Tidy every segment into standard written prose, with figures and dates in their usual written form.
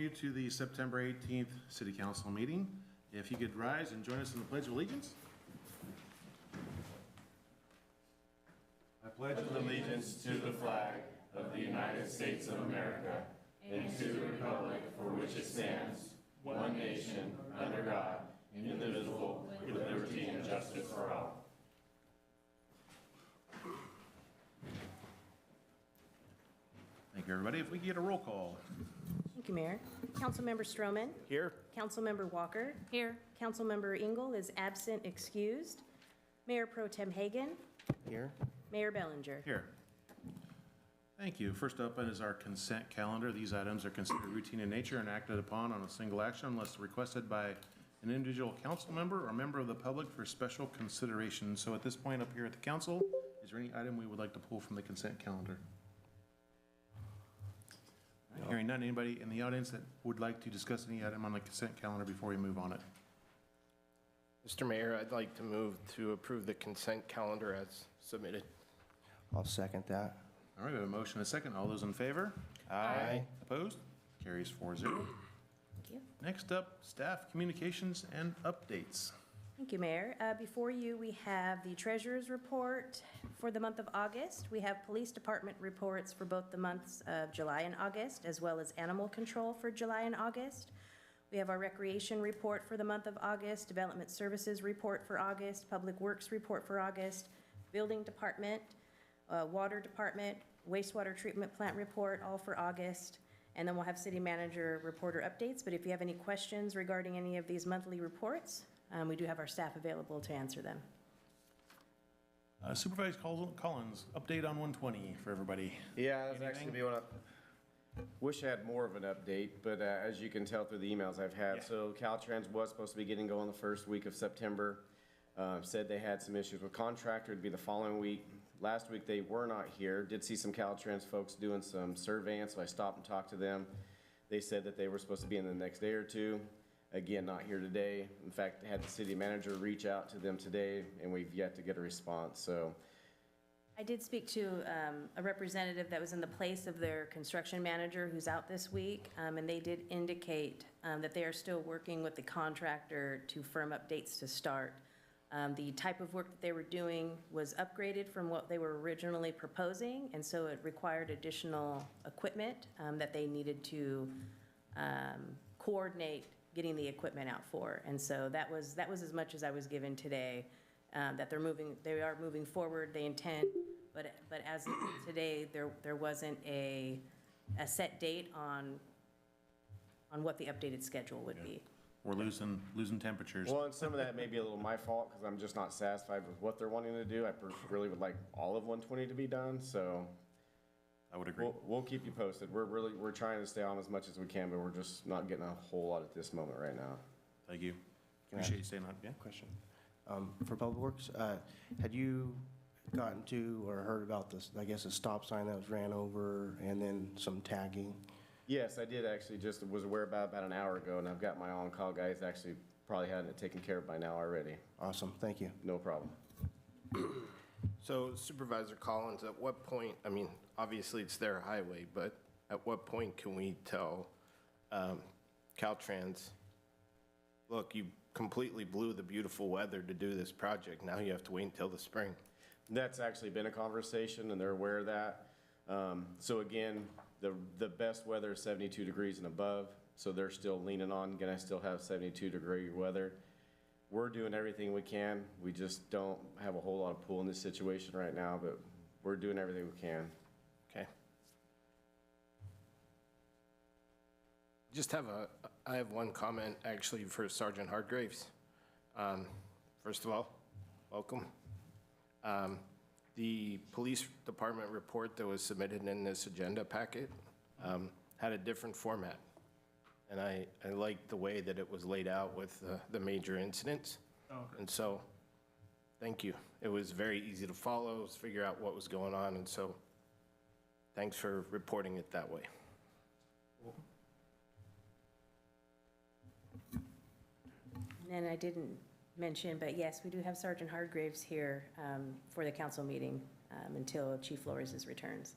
you to the September 18th City Council meeting. If you could rise and join us in the Pledge of Allegiance. I pledge allegiance to the flag of the United States of America and to the republic for which it stands, one nation, under God, indivisible, with liberty and justice for all. Thank you, everybody. If we could get a roll call. Thank you, Mayor. Councilmember Stroman. Here. Councilmember Walker. Here. Councilmember Engel is absent, excused. Mayor Pro Tem Hagan. Here. Mayor Bellinger. Here. Thank you. First up is our consent calendar. These items are considered routine in nature and acted upon on a single action unless requested by an individual council member or member of the public for special consideration. So at this point up here at the council, is there any item we would like to pull from the consent calendar? Hearing none, anybody in the audience that would like to discuss any item on the consent calendar before we move on it? Mr. Mayor, I'd like to move to approve the consent calendar as submitted. I'll second that. All right, we have a motion and a second. All those in favor? Aye. Opposed? Carries 4-0. Thank you. Next up, staff communications and updates. Thank you, Mayor. Before you, we have the treasurer's report for the month of August. We have police department reports for both the months of July and August, as well as animal control for July and August. We have our recreation report for the month of August, development services report for August, public works report for August, building department, water department, wastewater treatment plant report, all for August. And then we'll have city manager reporter updates. But if you have any questions regarding any of these monthly reports, we do have our staff available to answer them. Supervisor Collins, update on 120 for everybody. Yeah, that's Anything? actually be what I wish I had more of an update, but as you can tell through the emails I've had, so Caltrans was supposed to be getting going the first week of September. Said they had some issues with contractor, it'd be the following week. Last week they were not here. Did see some Caltrans folks doing some surveying, so I stopped and talked to them. They said that they were supposed to be in the next day or two. Again, not here today. In fact, had the city manager reach out to them today, and we've yet to get a response, so. I did speak to a representative that was in the place of their construction manager who's out this week, and they did indicate that they are still working with the contractor to firm up dates to start. The type of work that they were doing was upgraded from what they were originally proposing, and so it required additional equipment that they needed to coordinate getting the equipment out for. And so that was as much as I was given today, that they are moving forward, they intend, but as of today, there wasn't a set date on what the updated schedule would be. We're losing temperatures. Well, and some of that may be a little my fault, because I'm just not satisfied with what they're wanting to do. I really would like all of 120 to be done, so. I would agree. We'll keep you posted. We're trying to stay on as much as we can, but we're just not getting a whole lot at this moment right now. Thank you. Can I Appreciate you staying on. Yeah. Question. For Public Works, had you gotten to or heard about this, I guess, a stop sign that was ran over and then some tagging? Yes, I did actually, just was aware about an hour ago, and I've got my on-call guys actually probably had it taken care of by now already. Awesome, thank you. No problem. So Supervisor Collins, at what point, I mean, obviously it's their highway, but at what point can we tell Caltrans, look, you completely blew the beautiful weather to do this project, now you have to wait until the spring? That's actually been a conversation, and they're aware of that. So again, the best weather is 72 degrees and above, so they're still leaning on, gonna still have 72-degree weather. We're doing everything we can. We just don't have a whole lot of pull in this situation right now, but we're doing everything we can. Okay. I have one comment actually for Sergeant Hargraves. First of all, welcome. The police department report that was submitted in this agenda packet had a different format. And I liked the way that it was laid out with the major incidents. Okay. And so, thank you. It was very easy to follow, figure out what was going on, and so thanks for reporting it that way. And I didn't mention, but yes, we do have Sergeant Hargraves here for the council meeting until Chief Flores returns.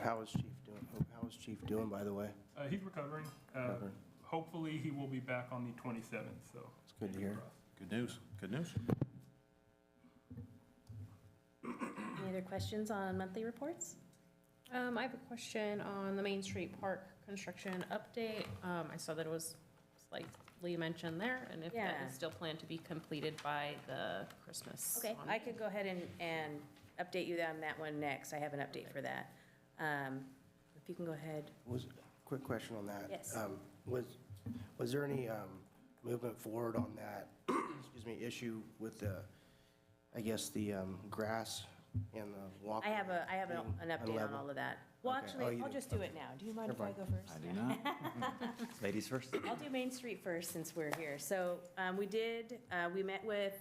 How is Chief doing? How How's Chief doing, by the way? He's recovering. Recovering. Hopefully, he will be back on the 27th, so. It's good to hear. Good news, good news. Any other questions on monthly reports? I have a question on the Main Street Park construction update. I saw that it was slightly mentioned there, and if that Yeah. is still planned to be completed by the Christmas. Okay, holiday. I could go ahead and update you on that one next. I have an update for that. If you can go ahead. Quick question on that. Yes. Was there any movement forward on that, excuse me, issue with the, I guess, the grass and the walk? I have an update on all of that. Well, Okay. Oh, actually, you I'll do. just do it now. Do you mind if I go first? I do not. Ladies first. I'll do Main Street first since we're here. So we met with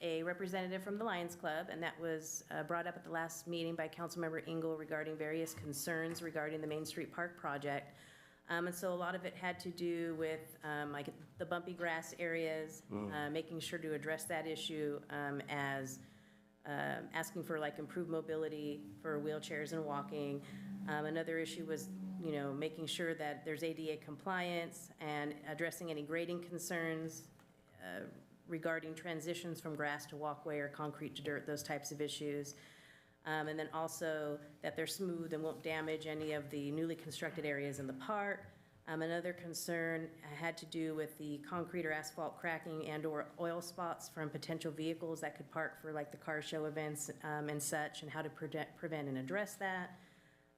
a representative from the Lions Club, and that was brought up at the last meeting by Councilmember Engel regarding various concerns regarding the Main Street Park project. And so a lot of it had to do with like the bumpy grass areas, making sure to address that issue as asking for like improved mobility for wheelchairs and walking. Another issue was, making sure that there's ADA compliance and addressing any grading concerns regarding transitions from grass to walkway or concrete to dirt, those types of issues. And then also that they're smooth and won't damage any of the newly constructed areas in the park. Another concern had to do with the concrete or asphalt cracking and/or oil spots from potential vehicles that could park for like the car show events and such, and how to prevent and address that.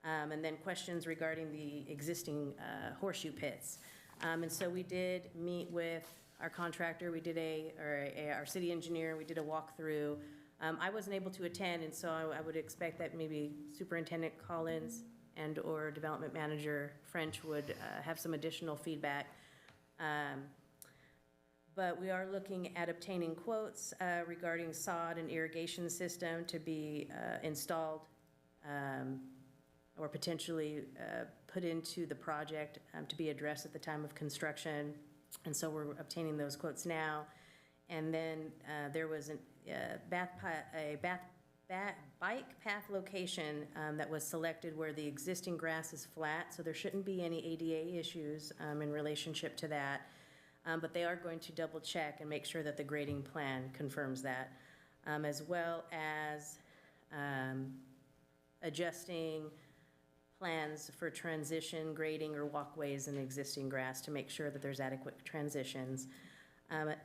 And then questions regarding the existing horseshoe pits. And so we did meet with our contractor, we did our city engineer, we did a walkthrough. I wasn't able to attend, and so I would expect that maybe Superintendent Collins and/or Development Manager French would have some additional feedback. But we are looking at obtaining quotes regarding sod and irrigation system to be installed or potentially put into the project to be addressed at the time of construction. And so we're obtaining those quotes now. And then there was a bike path location that was selected where the existing grass is flat, so there shouldn't be any ADA issues in relationship to that. But they are going to double check and make sure that the grading plan confirms that, as well as adjusting plans for transition grading or walkways in existing grass to make sure that there's adequate transitions.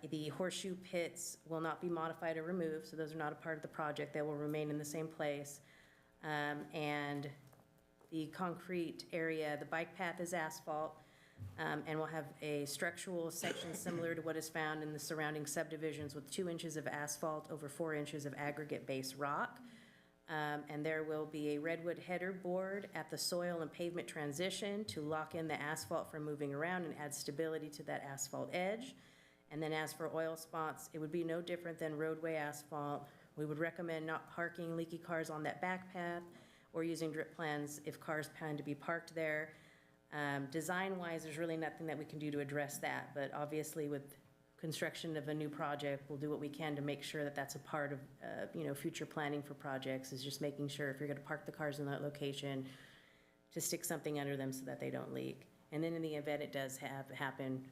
The horseshoe pits will not be modified or removed, so those are not a part of the project. They will remain in the same place. And the concrete area, the bike path is asphalt, and will have a structural section similar to what is found in the surrounding subdivisions with 2 inches of asphalt over 4 inches of aggregate base rock. And there will be a redwood header board at the soil and pavement transition to lock in the asphalt from moving around and add stability to that asphalt edge. And then as for oil spots, it would be no different than roadway asphalt. We would recommend not parking leaky cars on that back path or using drip plans if cars plan to be parked there. Design-wise, there's really nothing that we can do to address that, but obviously with construction of a new project, we'll do what we can to make sure that that's a part of, future planning for projects, is just making sure if you're gonna park the cars in that location, to stick something under them so that they don't leak. And then in the event it does happen,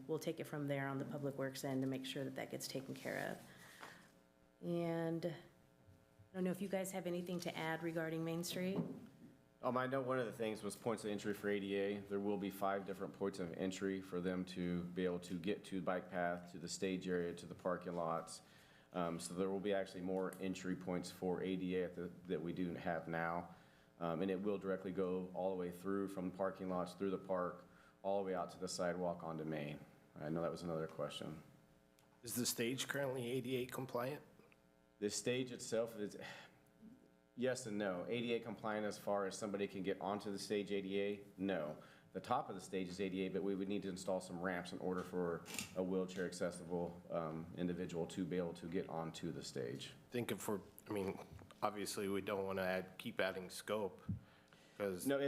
we'll take it from there on the Public Works end to make sure that that gets taken care of. And I don't know if you guys have anything to add regarding Main Street? I know one of the things was points of entry for ADA. There will be 5 different points of entry for them to be able to get to the bike path, to the stage area, to the parking lots. So there will be actually more entry points for ADA that we do have now. And it will directly go all the way through from parking lots, through the park, all the way out to the sidewalk onto Main. I know that was another question. Is the stage currently ADA compliant? The stage itself is, yes and no. ADA compliant as far as somebody can get onto the stage ADA? No. The top of the stage is ADA, but we would need to install some ramps in order for a wheelchair accessible individual to be able to get onto the stage. Obviously, we don't want to keep adding scope, because... No,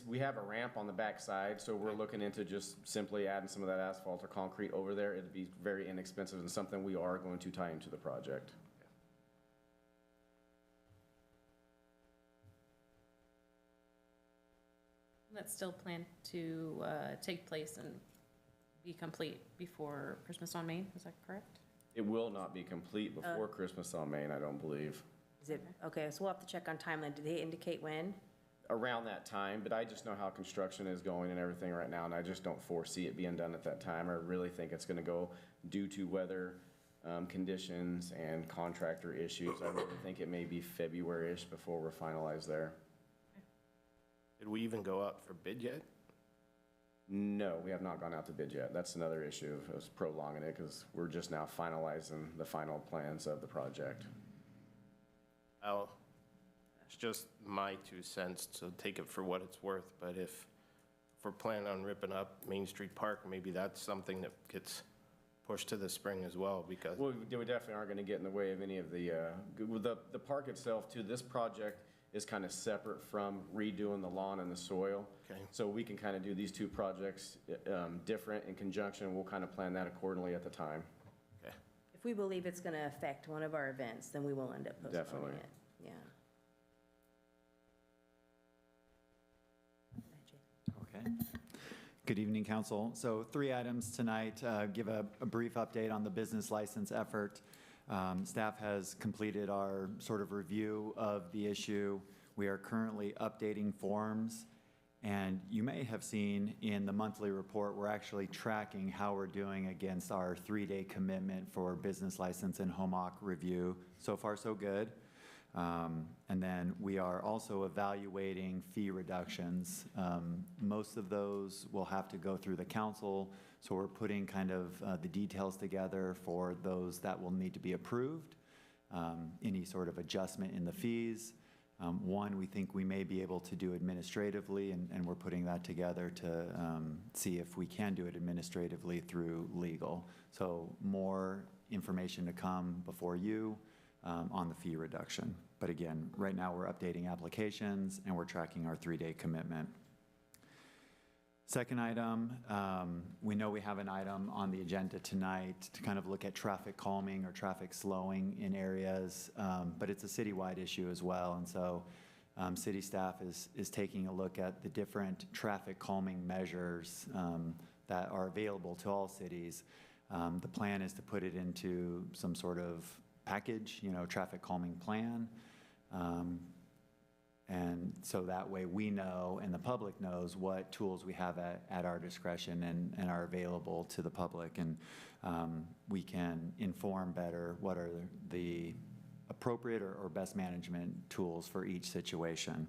we have a ramp on the back side, so we're looking into just simply adding some of that asphalt or concrete over there. It'd be very inexpensive and something we are going to tie into the project. That's still planned to take place and be complete before Christmas on Main, is that correct? It will not be complete before Christmas on Main, I don't believe. Is it, okay, so we'll have to check on timeline. Did they indicate when? Around that time, but I just know how construction is going and everything right now, and I just don't foresee it being done at that time. I really think it's gonna go due to weather conditions and contractor issues. I really think it may be February-ish before we're finalized there. Did we even go out for bid yet? No, we have not gone out to bid yet. That's another issue of us prolonging it, because we're just now finalizing the final plans of the project. Well, it's just my 2 cents, so take it for what it's worth, but if we're planning on ripping up Main Street Park, maybe that's something that gets pushed to the spring as well, because, Well, we definitely aren't gonna get in the way of any of the park itself too. This project is kind of separate from redoing the lawn and the soil. Okay. So we can kind of do these two projects different in conjunction. We'll kind of plan that accordingly at the time. okay. If we believe it's going to affect one of our events, then we will end up postponing Definitely. it. Yeah. Okay. Good evening, council. So 3 items tonight. Give a brief update on the business license effort. Staff has completed our sort of review of the issue. We are currently updating forms, and you may have seen in the monthly report, we're actually tracking how we're doing against our 3-day commitment for business license and home occ review. So far, so good. And then we are also evaluating fee reductions. Most of those will have to go through the council, so we're putting kind of the details together for those that will need to be approved, any sort of adjustment in the fees. One, we think we may be able to do administratively, and we're putting that together to see if we can do it administratively through legal. So more information to come before you on the fee reduction. But again, right now we're updating applications and we're tracking our 3-day commitment. Second item, we know we have an item on the agenda tonight to kind of look at traffic calming or traffic slowing in areas, but it's a citywide issue as well. And so city staff is taking a look at the different traffic calming measures that are available to all cities. The plan is to put it into some sort of package, traffic calming plan. And so that way we know and the public knows what tools we have at our discretion and are available to the public. And we can inform better what are the appropriate or best management tools for each situation.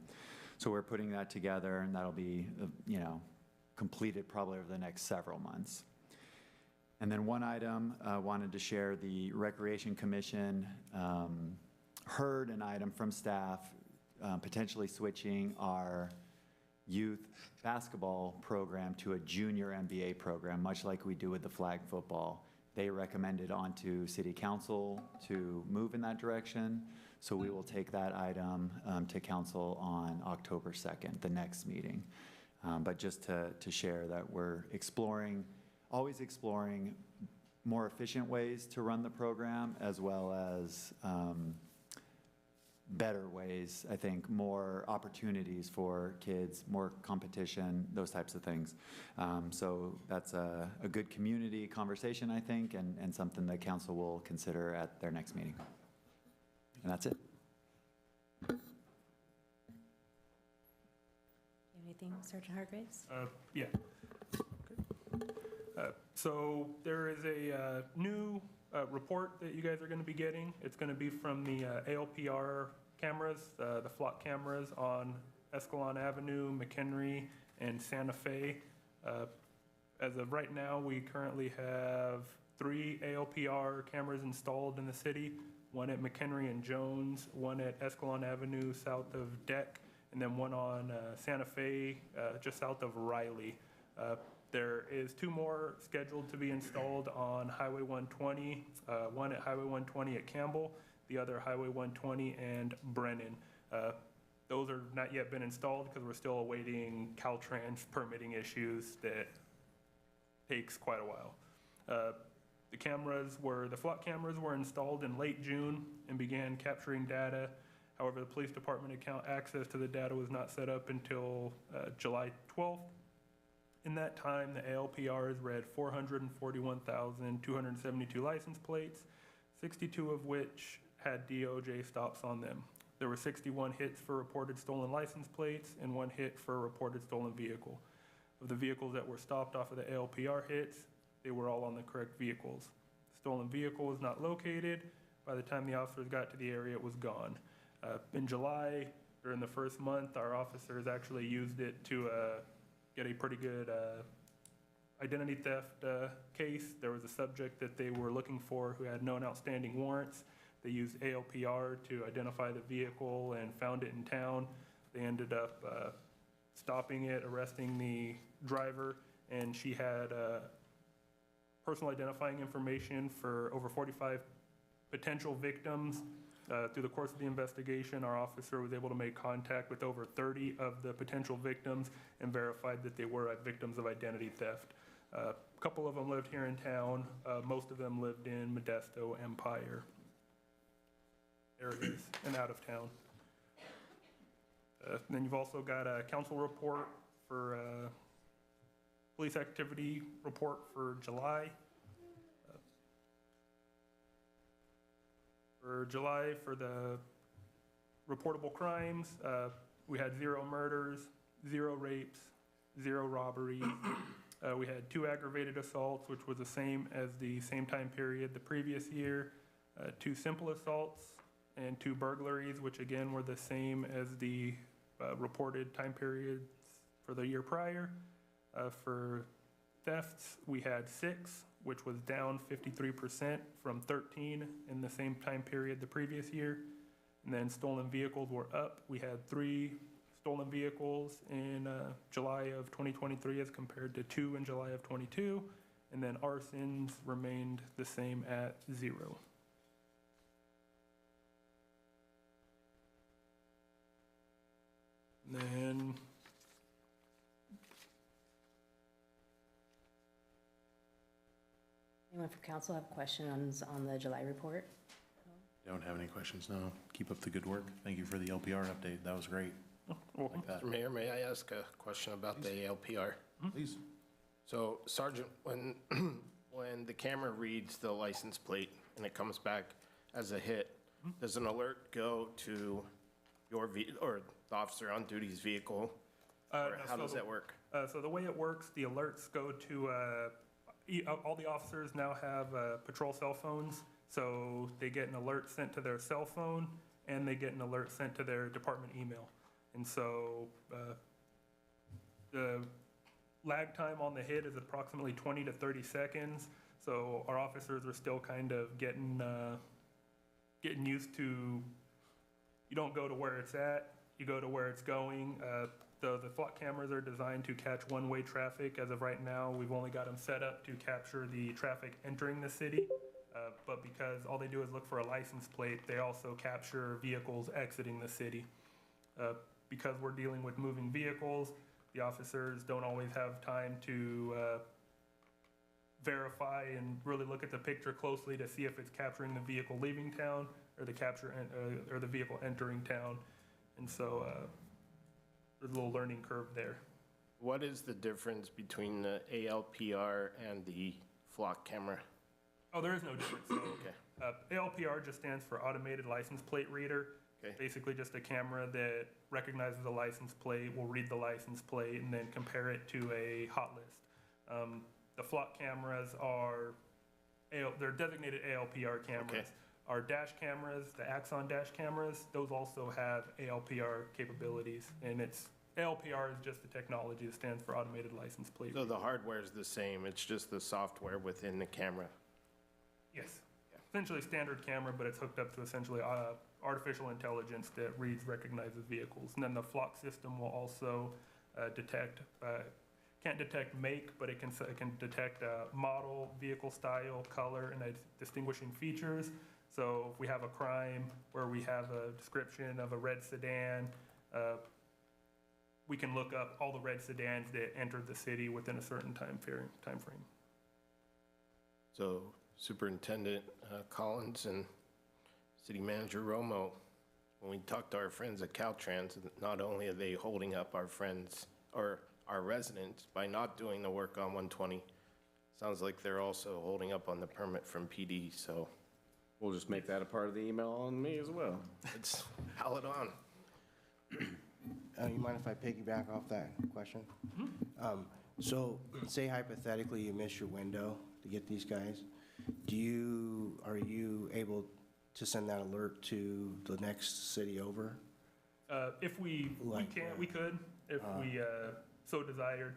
So we're putting that together, and that'll be, completed probably over the next several months. And then one item I wanted to share, the Recreation Commission heard an item from staff potentially switching our youth basketball program to a junior MBA program, much like we do with the flag football. They recommended onto City Council to move in that direction, so we will take that item to Council on October 2nd, the next meeting. But just to share that we're always exploring more efficient ways to run the program, as well as better ways, I think, more opportunities for kids, more competition, those types of things. So that's a good community conversation, I think, and something that council will consider at their next meeting. And that's it. Anything, Sergeant Hargraves? Yeah. So there is a new report that you guys are going to be getting. It's going to be from the ALPR cameras, the flock cameras on Escalon Avenue, McHenry, and Santa Fe. As of right now, we currently have 3 ALPR cameras installed in the city, one at McHenry and Jones, one at Escalon Avenue south of Deck, and then one on Santa Fe just south of Riley. There is 2 more scheduled to be installed on Highway 120, one at Highway 120 at Campbell, the other Highway 120 and Brennan. Those are not yet been installed because we're still awaiting Caltrans permitting issues that takes quite a while. The flock cameras were installed in late June and began capturing data. However, the police department account access to the data was not set up until July 12th. In that time, the ALPRs read 441,272 license plates, 62 of which had DOJ stops on them. There were 61 hits for reported stolen license plates and 1 hit for a reported stolen vehicle. Of the vehicles that were stopped off of the ALPR hits, they were all on the correct vehicles. The stolen vehicle was not located. By the time the officers got to the area, it was gone. In July, during the first month, our officers actually used it to get a pretty good identity theft case. There was a subject that they were looking for who had known outstanding warrants. They used ALPR to identify the vehicle and found it in town. They ended up stopping it, arresting the driver, and she had personal identifying information for over 45 potential victims. Through the course of the investigation, our officer was able to make contact with over 30 of the potential victims and verified that they were victims of identity theft. A couple of them lived here in town. Most of them lived in Modesto, Empire areas and out of town. Then you've also got a council report for police activity report for July. For July, for the reportable crimes, we had 0 murders, 0 rapes, 0 robberies. We had 2 aggravated assaults, which was the same as the same time period the previous year, 2 simple assaults, and 2 burglaries, which again were the same as the reported time periods for the year prior. For thefts, we had 6, which was down 53% from 13 in the same time period the previous year. And then stolen vehicles were up. We had 3 stolen vehicles in July of 2023 as compared to 2 in July of 22. And then arsons remained the same at 0. And then Anyone from council have questions on the July report? Don't have any questions, no. Keep up the good work. Thank you for the LPR update. That was great. Like that. Mr. Mayor, may I ask a question about the ALPR? Please. So Sergeant, when, when the camera reads the license plate and it comes back as a hit, does an alert go to your or the officer on duty's vehicle? Or how does that work? So the way it works, the alerts go to, all the officers now have patrol cell phones. So they get an alert sent to their cell phone and they get an alert sent to their department email. And so the lag time on the hit is approximately 20 to 30 seconds. So our officers are still kind of getting used to, you don't go to where it's at, you go to where it's going. The flock cameras are designed to catch one-way traffic. As of right now, we've only got them set up to capture the traffic entering the city. But because all they do is look for a license plate, they also capture vehicles exiting the city. Because we're dealing with moving vehicles, the officers don't always have time to verify and really look at the picture closely to see if it's capturing the vehicle leaving town or the vehicle entering town. And so there's a little learning curve there. What is the difference between the ALPR and the flock camera? Oh, there is no difference. So, ALPR just stands for Automated License Plate Reader. Okay. Basically just a camera that recognizes a license plate, will read the license plate, and then compare it to a hot list. The flock cameras are, they're designated ALPR cameras. Okay. Our dash cameras, the Axon dash cameras, those also have ALPR capabilities. And ALPR is just the technology that stands for Automated License Plate. So the hardware is the same, it's just the software within the camera? Yes. Essentially a standard camera, but it's hooked up to essentially artificial intelligence that reads, recognizes vehicles. And then the flock system will also detect, can't detect make, but it can detect model, vehicle style, color, and distinguishing features. So if we have a crime where we have a description of a red sedan, we can look up all the red sedans that entered the city within a certain time frame. So Superintendent Collins and City Manager Romo, when we talk to our friends at Caltrans, not only are they holding up our friends or our residents by not doing the work on 120, sounds like they're also holding up on the permit from PD, so We'll just make that a part of the email on me as well. it's pile it on. You mind if I piggyback off that question? So say hypothetically you miss your window to get these guys, are you able to send that alert to the next city over? If we could, if we so desired.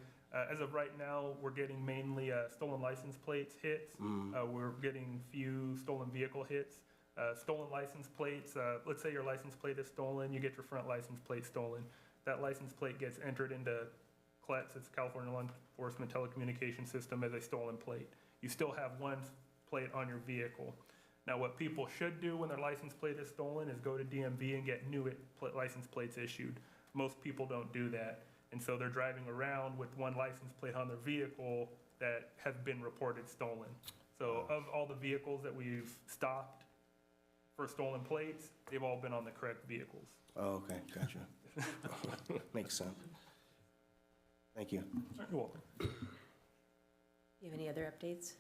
As of right now, we're getting mainly stolen license plates hits. We're getting few stolen vehicle hits. Stolen license plates, let's say your license plate is stolen, you get your front license plate stolen. That license plate gets entered into CLETS, it's California Law Enforcement Telecommunication System, as a stolen plate. You still have one plate on your vehicle. Now, what people should do when their license plate is stolen is go to DMV and get new license plates issued. Most people don't do that. And so they're driving around with one license plate on their vehicle that has been reported stolen. So of all the vehicles that we've stopped for stolen plates, they've all been on the correct vehicles. Oh, okay, gotcha. Makes sense. Thank you. You're welcome. Do you have any other updates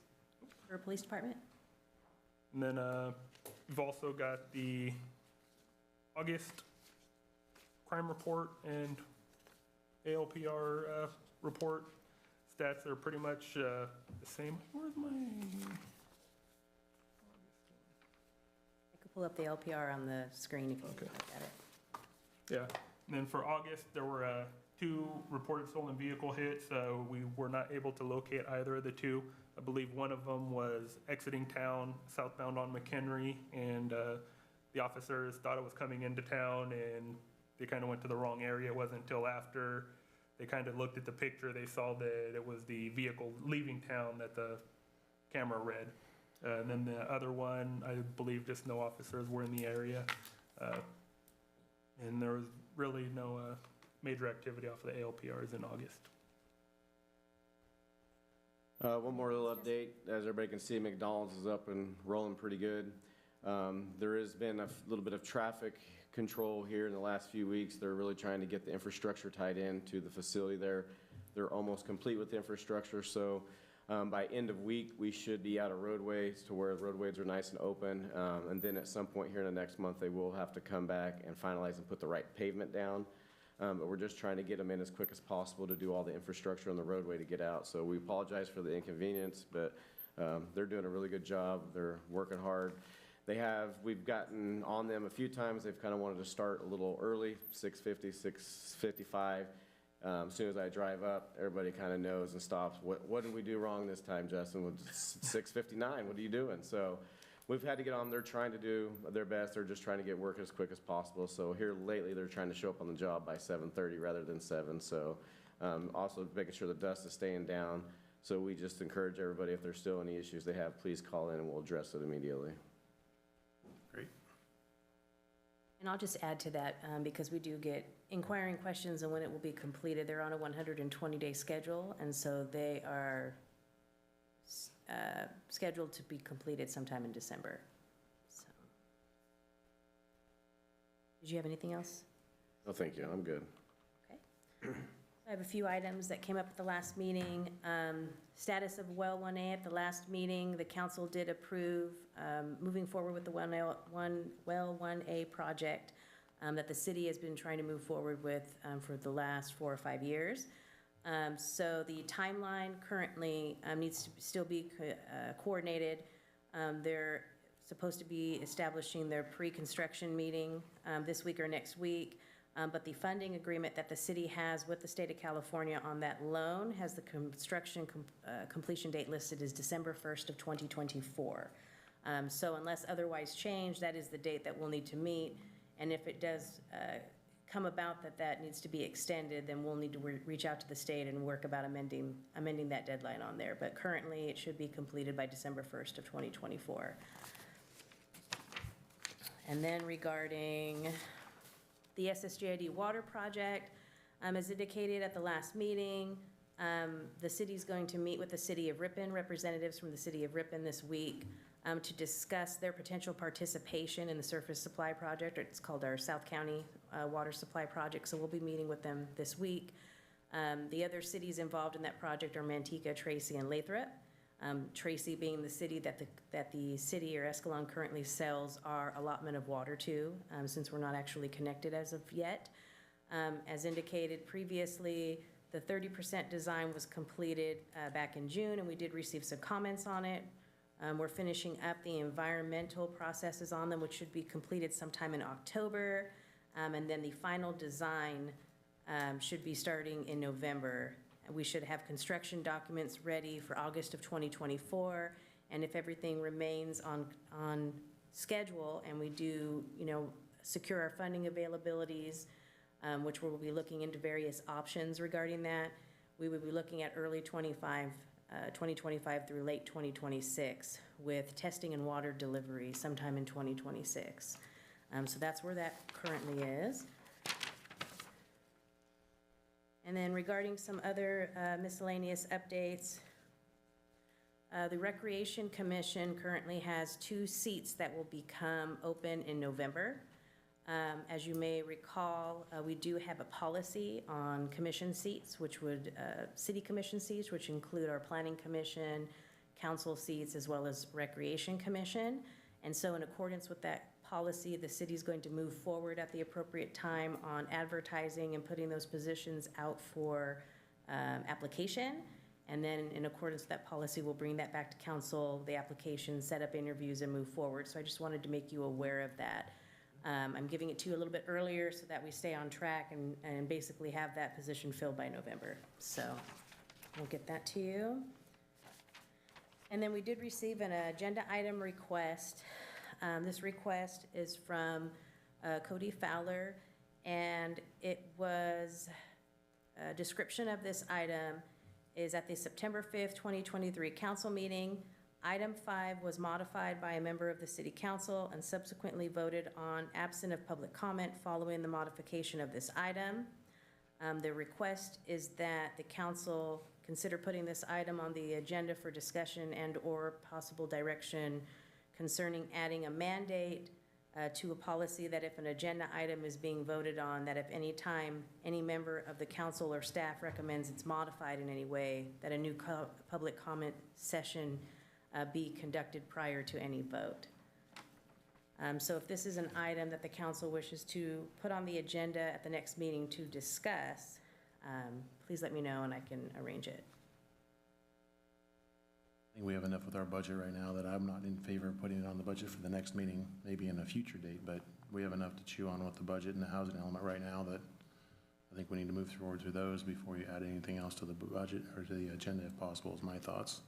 for police department? And then we've also got the August crime report and ALPR report. Stats are pretty much the same. Where's my? I could pull up the LPR on the screen if you Okay. look at it. Yeah, and then for August, there were 2 reported stolen vehicle hits. We were not able to locate either of the 2. I believe one of them was exiting town southbound on McHenry, and the officers thought it was coming into town, and they kind of went to the wrong area. It wasn't until after they kind of looked at the picture, they saw that it was the vehicle leaving town that the camera read. And then the other one, I believe just no officers were in the area. And there was really no major activity off of the ALPRs in August. One more little update. As everybody can see, McDonald's is up and rolling pretty good. There has been a little bit of traffic control here in the last few weeks. They're really trying to get the infrastructure tied in to the facility there. They're almost complete with the infrastructure, so by end of week, we should be out of roadways to where the roadways are nice and open. And then at some point here in the next month, they will have to come back and finalize and put the right pavement down. But we're just trying to get them in as quick as possible to do all the infrastructure on the roadway to get out. So we apologize for the inconvenience, but they're doing a really good job. They're working hard. We've gotten on them a few times. They've kind of wanted to start a little early, 6:50, 6:55. As soon as I drive up, everybody kind of knows and stops. What did we do wrong this time, Justin? 6:59, what are you doing? So we've had to get on. They're trying to do their best. They're just trying to get work as quick as possible. So here lately, they're trying to show up on the job by 7:30 rather than 7. So also making sure the dust is staying down. So we just encourage everybody, if there's still any issues they have, please call in and we'll address it immediately. Great. And I'll just add to that, because we do get inquiring questions on when it will be completed. They're on a 120-day schedule, and so they are scheduled to be completed sometime in December. So, did you have anything else? No, thank you. I'm good. Okay. I have a few items that came up at the last meeting. Status of Well 1A at the last meeting, the council did approve moving forward with the Well 1A project that the city has been trying to move forward with for the last 4 or 5 years. So the timeline currently needs to still be coordinated. They're supposed to be establishing their pre-construction meeting this week or next week. But the funding agreement that the city has with the state of California on that loan has the construction completion date listed as December 1st of 2024. So unless otherwise changed, that is the date that we'll need to meet. And if it does come about that needs to be extended, then we'll need to reach out to the state and work about amending that deadline on there. But currently, it should be completed by December 1st of 2024. And then regarding the SSJID water project, as indicated at the last meeting, The city's going to meet with the city of Ripon, representatives from the city of Ripon this week, to discuss their potential participation in the surface supply project. It's called our South County Water Supply Project, so we'll be meeting with them this week. The other cities involved in that project are Manteca, Tracy, and Lathrop. Tracy being the city that the city or Escalon currently sells our allotment of water to, since we're not actually connected as of yet. As indicated previously, the 30% design was completed back in June, and we did receive some comments on it. We're finishing up the environmental processes on them, which should be completed sometime in October. And then the final design should be starting in November. We should have construction documents ready for August of 2024. And if everything remains on schedule and we do, secure our funding availabilities, which we'll be looking into various options regarding that, we would be looking at early 2025 through late 2026 with testing and water delivery sometime in 2026. So that's where that currently is. And then regarding some other miscellaneous updates, the Recreation Commission currently has 2 seats that will become open in November. As you may recall, we do have a policy on commission seats, which would, city commission seats, which include our Planning Commission, council seats, as well as Recreation Commission. And so in accordance with that policy, the city is going to move forward at the appropriate time on advertising and putting those positions out for application. And then in accordance with that policy, we'll bring that back to council, the application, set up interviews, and move forward. So I just wanted to make you aware of that. I'm giving it to you a little bit earlier so that we stay on track and basically have that position filled by November. So we'll get that to you. And then we did receive an agenda item request. This request is from Cody Fowler, and it was, a description of this item is at the September 5th, 2023 council meeting. Item 5 was modified by a member of the city council and subsequently voted on absent of public comment following the modification of this item. The request is that the council consider putting this item on the agenda for discussion and/or possible direction concerning adding a mandate to a policy that if an agenda item is being voted on, that if any time any member of the council or staff recommends it's modified in any way, that a new public comment session be conducted prior to any vote. So if this is an item that the council wishes to put on the agenda at the next meeting to discuss, please let me know and I can arrange it. I think we have enough with our budget right now that I'm not in favor of putting it on the budget for the next meeting, maybe in a future date, but we have enough to chew on with the budget and the housing element right now that I think we need to move forward through those before you add anything else to the budget or to the agenda if possible, is my thoughts.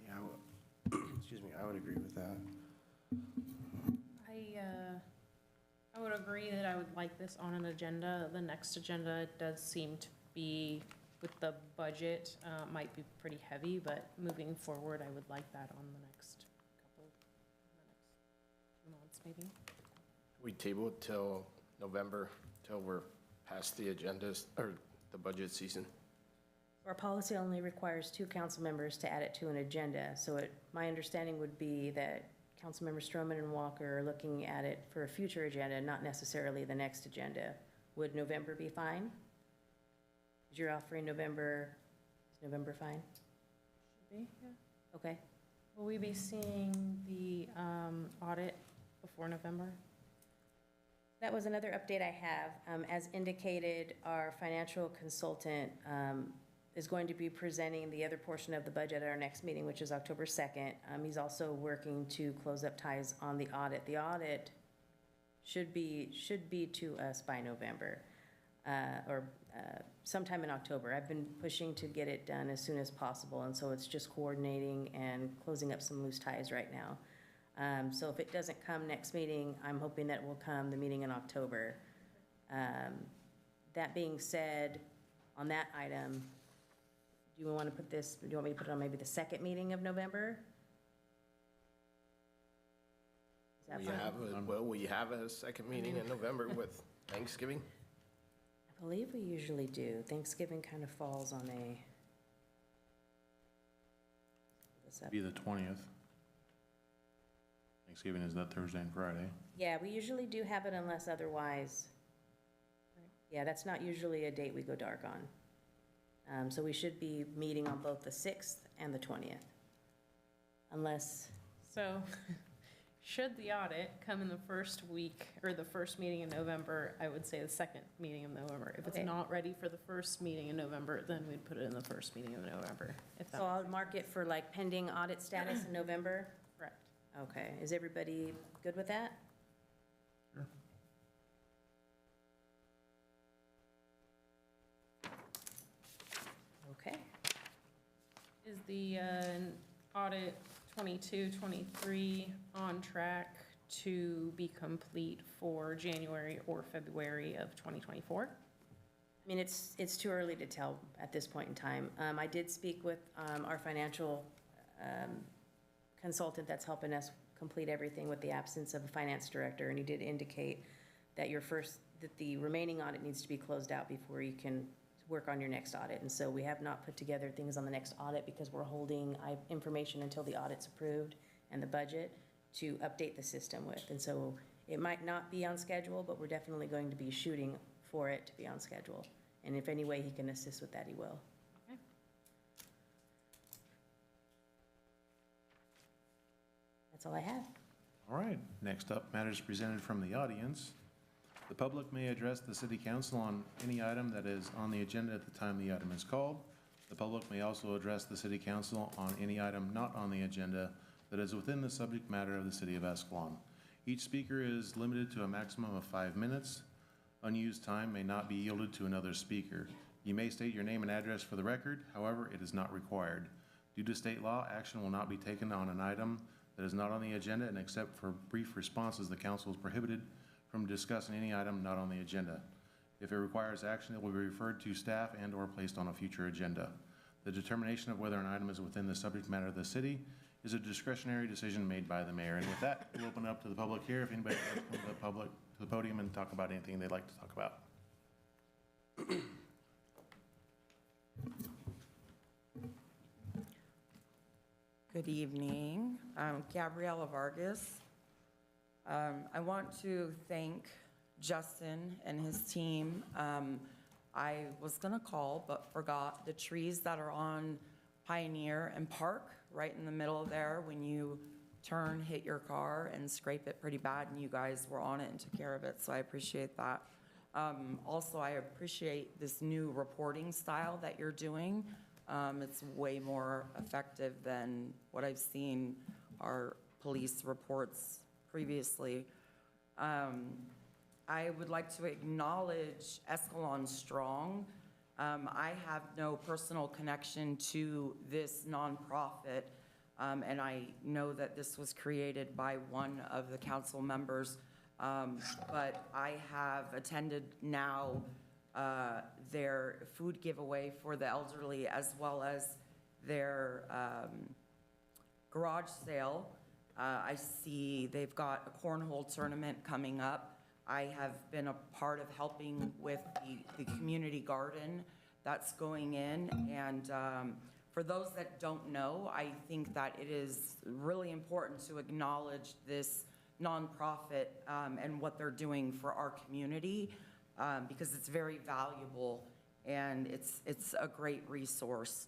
Yeah, excuse me, I would agree with that. I would agree that I would like this on an agenda. The next agenda does seem to be, with the budget, might be pretty heavy, but moving forward, I would like that on the next months, maybe. We table it till November, till we're past the agendas, or the budget season. Our policy only requires 2 council members to add it to an agenda, so my understanding would be that Councilmember Stroman and Walker are looking at it for a future agenda, not necessarily the next agenda. Would November be fine? Is you're offering November, is November fine? Should be, yeah. Okay. Will we be seeing the audit before November? That was another update I have. As indicated, our financial consultant is going to be presenting the other portion of the budget at our next meeting, which is October 2nd. He's also working to close up ties on the audit. The audit should be to us by November, or sometime in October. I've been pushing to get it done as soon as possible, and so it's just coordinating and closing up some loose ties right now. So if it doesn't come next meeting, I'm hoping that it will come the meeting in October. That being said, on that item, do you want to put this, do you want me to put it on maybe the second meeting of November? Is that fine? Will we have a second meeting in November with Thanksgiving? I believe we usually do. Thanksgiving kind of falls on a this up. Be the 20th. Thanksgiving is that Thursday and Friday. Yeah, we usually do have it unless otherwise. Yeah, that's not usually a date we go dark on. So we should be meeting on both the 6th and the 20th. Unless, So, should the audit come in the first week, or the first meeting in November, I would say the second meeting of November. If it's Okay. not ready for the first meeting in November, then we'd put it in the first meeting of November, if so that I'll mark it for like pending audit status in November? correct. Okay, is everybody good with that? Sure. Okay. Is the audit 22-23 on track to be complete for January or February of 2024? I mean, it's too early to tell at this point in time. I did speak with our financial consultant that's helping us complete everything with the absence of a finance director, and he did indicate that that the remaining audit needs to be closed out before you can work on your next audit. And so we have not put together things on the next audit because we're holding information until the audit's approved and the budget to update the system with. And so it might not be on schedule, but we're definitely going to be shooting for it to be on schedule. And if any way he can assist with that, he will. Okay. That's all I have. All right, next up, matters presented from the audience. The public may address the city council on any item that is on the agenda at the time the item is called. The public may also address the city council on any item not on the agenda that is within the subject matter of the city of Escalon. Each speaker is limited to a maximum of 5 minutes. Unused time may not be yielded to another speaker. You may state your name and address for the record, however, it is not required. Due to state law, action will not be taken on an item that is not on the agenda, and except for brief responses, the council is prohibited from discussing any item not on the agenda. If it requires action, it will be referred to staff and/or placed on a future agenda. The determination of whether an item is within the subject matter of the city is a discretionary decision made by the mayor. And with that, we'll open up to the public here. If anybody would like to come to the podium and talk about anything they'd like to talk about. Good evening. I'm Gabriela Vargas. I want to thank Justin and his team. I was gonna call, but forgot the trees that are on Pioneer and Park, right in the middle there, when you turn, hit your car and scrape it pretty bad, and you guys were on it and took care of it, so I appreciate that. Also, I appreciate this new reporting style that you're doing. It's way more effective than what I've seen our police reports previously. I would like to acknowledge Escalon Strong. I have no personal connection to this nonprofit, and I know that this was created by one of the council members, but I have attended now their food giveaway for the elderly, as well as their garage sale. I see they've got a cornhole tournament coming up. I have been a part of helping with the community garden that's going in. And for those that don't know, I think that it is really important to acknowledge this nonprofit and what they're doing for our community, because it's very valuable and it's a great resource.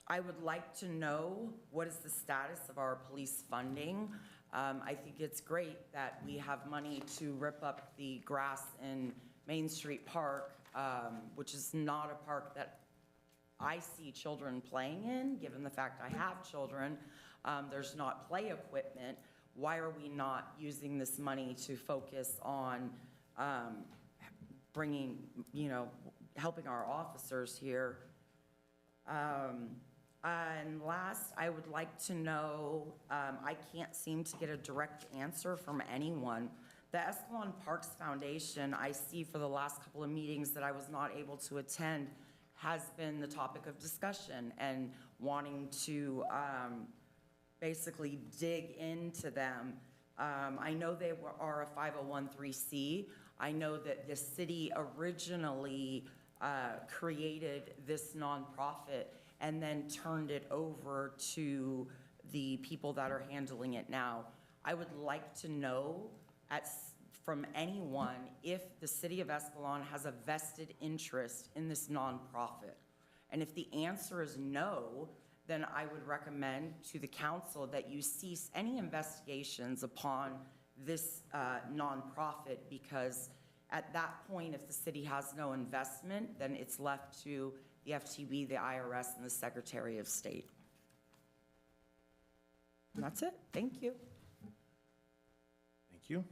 I would like to know what is the status of our police funding. I think it's great that we have money to rip up the grass in Main Street Park, which is not a park that I see children playing in, given the fact I have children. There's not play equipment. Why are we not using this money to focus on bringing, helping our officers here? And last, I would like to know, I can't seem to get a direct answer from anyone. The Escalon Parks Foundation, I see for the last couple of meetings that I was not able to attend, has been the topic of discussion and wanting to basically dig into them. I know they are a 501(c)(3). I know that the city originally created this nonprofit, and then turned it over to the people that are handling it now. I would like to know from anyone if the city of Escalon has a vested interest in this nonprofit. And if the answer is no, then I would recommend to the council that you cease any investigations upon this nonprofit, because at that point, if the city has no investment, then it's left to the FTB, the IRS, and the Secretary of State. And that's it. Thank you. Thank you.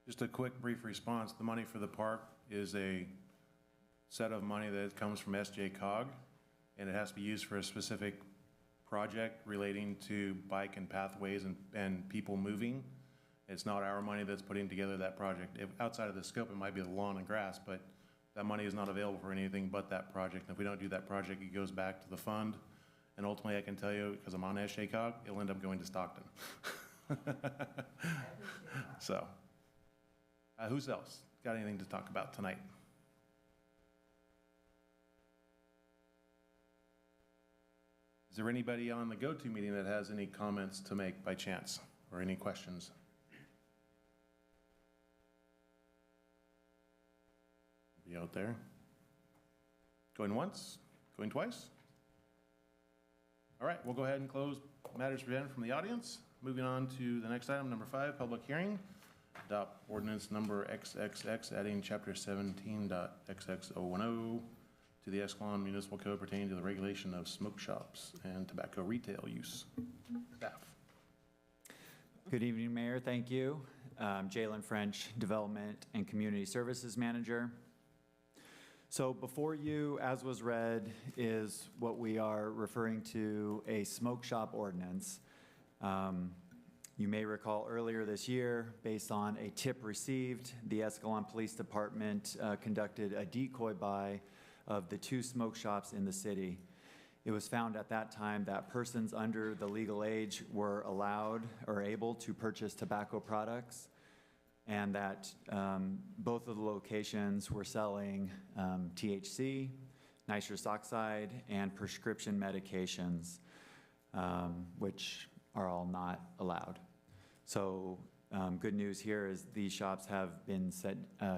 Just a quick, brief response. The money for the park is a set of money that comes from SJCOG, and it has to be used for a specific project relating to bike and pathways and people moving. It's not our money that's putting together that project. If outside of the scope, it might be the lawn and grass, but that money is not available for anything but that project. And if we don't do that project, it goes back to the fund. And ultimately, I can tell you, because I'm on SJCOG, it'll end up going to Stockton. So, who's else got anything to talk about tonight? Is there anybody on the go-to meeting that has any comments to make by chance, or any questions? Be out there. Going once? Going twice? All right, we'll go ahead and close matters presented from the audience. Moving on to the next item, number 5, public hearing. Adopt ordinance number XXX, adding chapter 17.XX010 to the Escalon Municipal Code pertaining to the regulation of smoke shops and tobacco retail use. Staff. Good evening, Mayor. Thank you. Jalen French, Development and Community Services Manager. So before you, as was read, is what we are referring to a smoke shop ordinance. You may recall earlier this year, based on a tip received, the Escalon Police Department conducted a decoy buy of the 2 smoke shops in the city. It was found at that time that persons under the legal age were allowed or able to purchase tobacco products, and that both of the locations were selling THC, nitrous oxide, and prescription medications, which are all not allowed. So good news here is these shops have been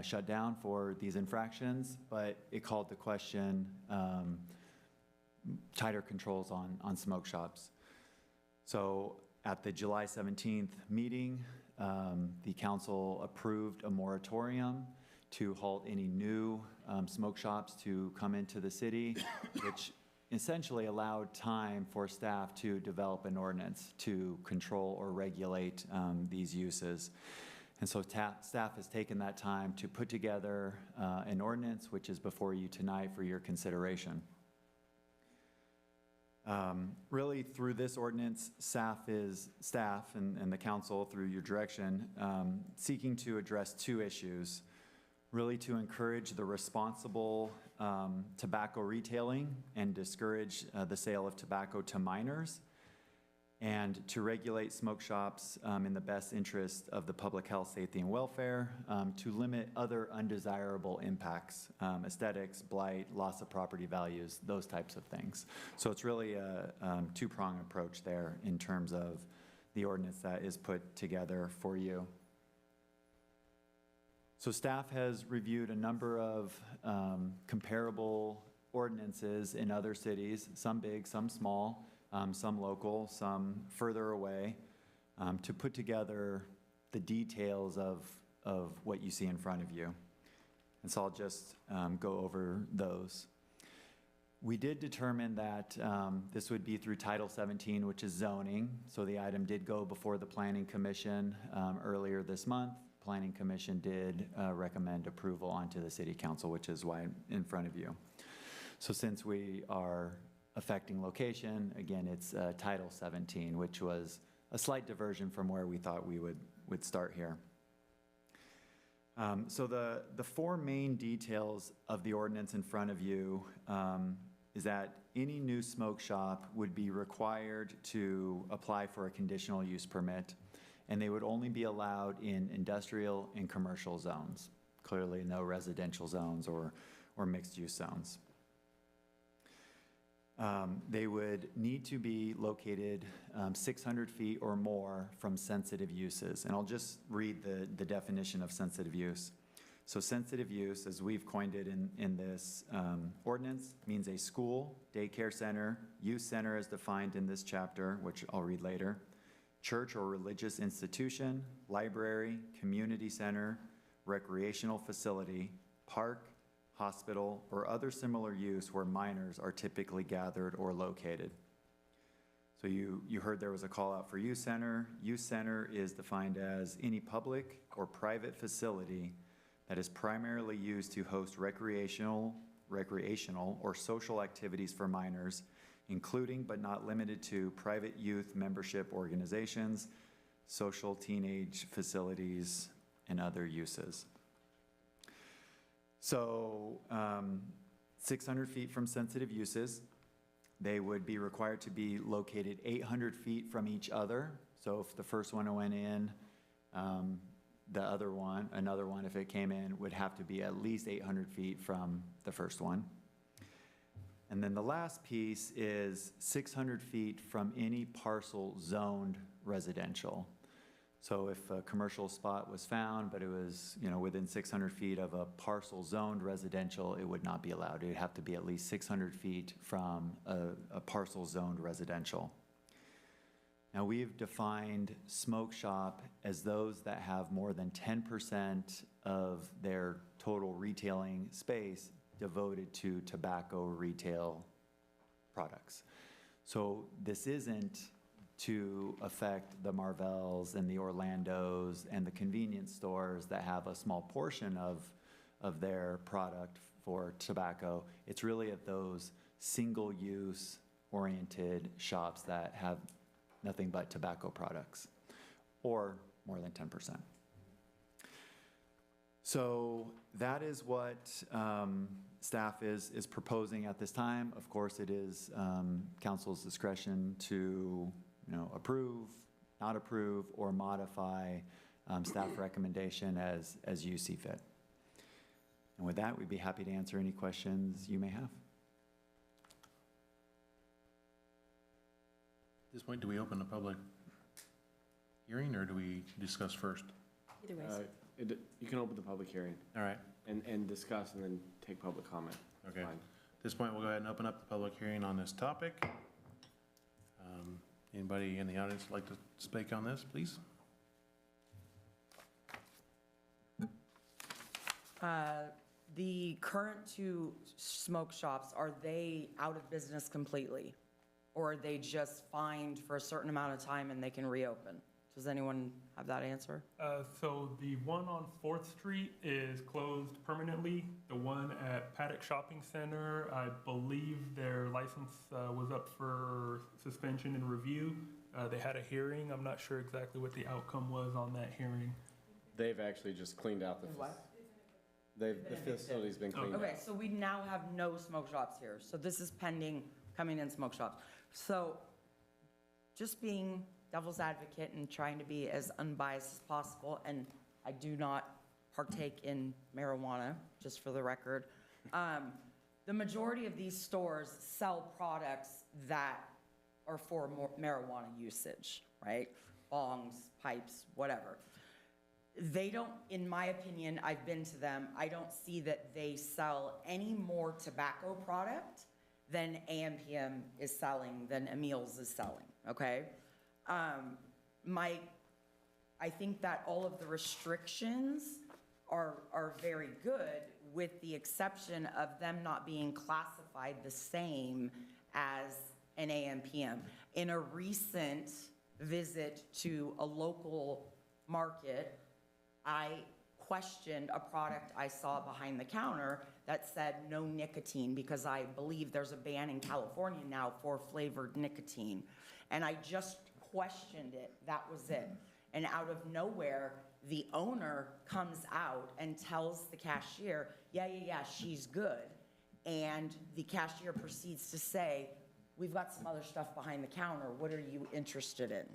shut down for these infractions, but it called to question tighter controls on smoke shops. So at the July 17th meeting, the council approved a moratorium to halt any new smoke shops to come into the city, which essentially allowed time for staff to develop an ordinance to control or regulate these uses. And so staff has taken that time to put together an ordinance, which is before you tonight for your consideration. Really, through this ordinance, staff and the council, through your direction, seeking to address 2 issues. Really to encourage the responsible tobacco retailing and discourage the sale of tobacco to minors, and to regulate smoke shops in the best interest of the public health, safety, and welfare, to limit other undesirable impacts, aesthetics, blight, loss of property values, those types of things. So it's really a 2-pronged approach there in terms of the ordinance that is put together for you. So staff has reviewed a number of comparable ordinances in other cities, some big, some small, some local, some further away, to put together the details of what you see in front of you. And so I'll just go over those. We did determine that this would be through Title 17, which is zoning. So the item did go before the Planning Commission earlier this month. Planning Commission did recommend approval onto the City Council, which is why I'm in front of you. So since we are affecting location, again, it's Title 17, which was a slight diversion from where we thought we would start here. So the 4 main details of the ordinance in front of you is that any new smoke shop would be required to apply for a conditional use permit, and they would only be allowed in industrial and commercial zones. Clearly no residential zones or mixed use zones. They would need to be located 600 feet or more from sensitive uses. And I'll just read the definition of sensitive use. So sensitive use, as we've coined it in this ordinance, means a school, daycare center, youth center as defined in this chapter, which I'll read later, church or religious institution, library, community center, recreational facility, park, hospital, or other similar use where minors are typically gathered or located. So you heard there was a call out for youth center. Youth center is defined as any public or private facility that is primarily used to host recreational or social activities for minors, including but not limited to private youth membership organizations, social teenage facilities, and other uses. So 600 feet from sensitive uses. They would be required to be located 800 feet from each other. So if the first one went in, the other one, another one, if it came in, would have to be at least 800 feet from the first one. And then the last piece is 600 feet from any parcel zoned residential. So if a commercial spot was found, but it was, within 600 feet of a parcel zoned residential, it would not be allowed. It would have to be at least 600 feet from a parcel zoned residential. Now, we've defined smoke shop as those that have more than 10% of their total retailing space devoted to tobacco retail products. So this isn't to affect the Marvells and the Orlandos and the convenience stores that have a small portion of their product for tobacco. It's really at those single-use oriented shops that have nothing but tobacco products, or more than 10%. So that is what staff is proposing at this time. Of course, it is council's discretion to approve, not approve, or modify staff recommendation as you see fit. And with that, we'd be happy to answer any questions you may have. At this point, do we open a public hearing, or do we discuss first? Either way. You can open the public hearing All right, and discuss and then take public comment. okay. Fine. At this point, we'll go ahead and open up the public hearing on this topic. Anybody in the audience like to speak on this, please? The current two smoke shops, are they out of business completely? Or are they just fined for a certain amount of time and they can reopen? Does anyone have that answer? So the one on 4th Street is closed permanently. The one at Paddock Shopping Center, I believe their license was up for suspension and review. They had a hearing. I'm not sure exactly what the outcome was on that hearing. They've actually just cleaned out the facility's been cleaned out. Okay, so we now have no smoke shops here. So this is pending coming in smoke shops. So just being devil's advocate and trying to be as unbiased as possible, and I do not partake in marijuana, just for the record. The majority of these stores sell products that are for marijuana usage, right? Bongs, pipes, whatever. They don't, in my opinion, I've been to them, I don't see that they sell any more tobacco product than AMPM is selling, than Emil's is selling, okay? I think that all of the restrictions are very good, with the exception of them not being classified the same as an AMPM. In a recent visit to a local market, I questioned a product I saw behind the counter that said no nicotine, because I believe there's a ban in California now for flavored nicotine. And I just questioned it, that was it. And out of nowhere, the owner comes out and tells the cashier, yeah, she's good. And the cashier proceeds to say, we've got some other stuff behind the counter, what are you interested in?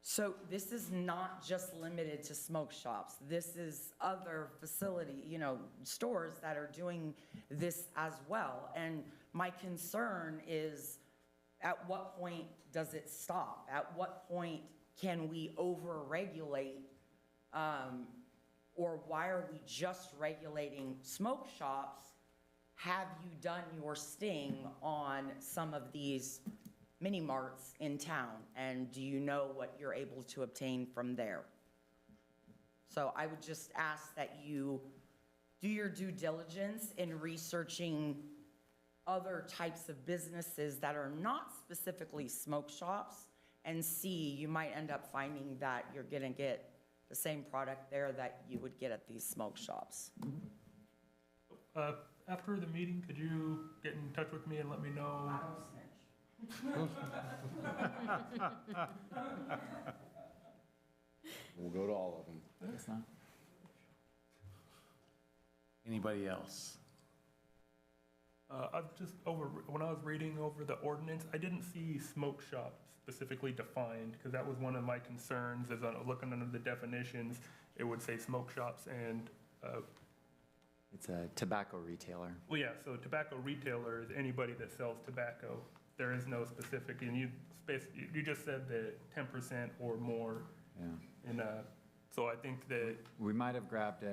So this is not just limited to smoke shops. This is other facility, stores that are doing this as well. And my concern is, at what point does it stop? At what point can we over-regulate? Or why are we just regulating smoke shops? Have you done your sting on some of these mini marts in town? And do you know what you're able to obtain from there? So I would just ask that you do your due diligence in researching other types of businesses that are not specifically smoke shops, and see, you might end up finding that you're gonna get the same product there that you would get at these smoke shops. After the meeting, could you get in touch with me and let me know? I don't snitch. We'll go to all of them. Guess not. Anybody else? I've just when I was reading over the ordinance, I didn't see smoke shop specifically defined, because that was one of my concerns, as I'm looking under the definitions, it would say smoke shops and, It's a tobacco retailer. well, yeah, so tobacco retailer is anybody that sells tobacco. There is no specific, and you just said that 10% or more, Yeah. and, so I think that, We might have grabbed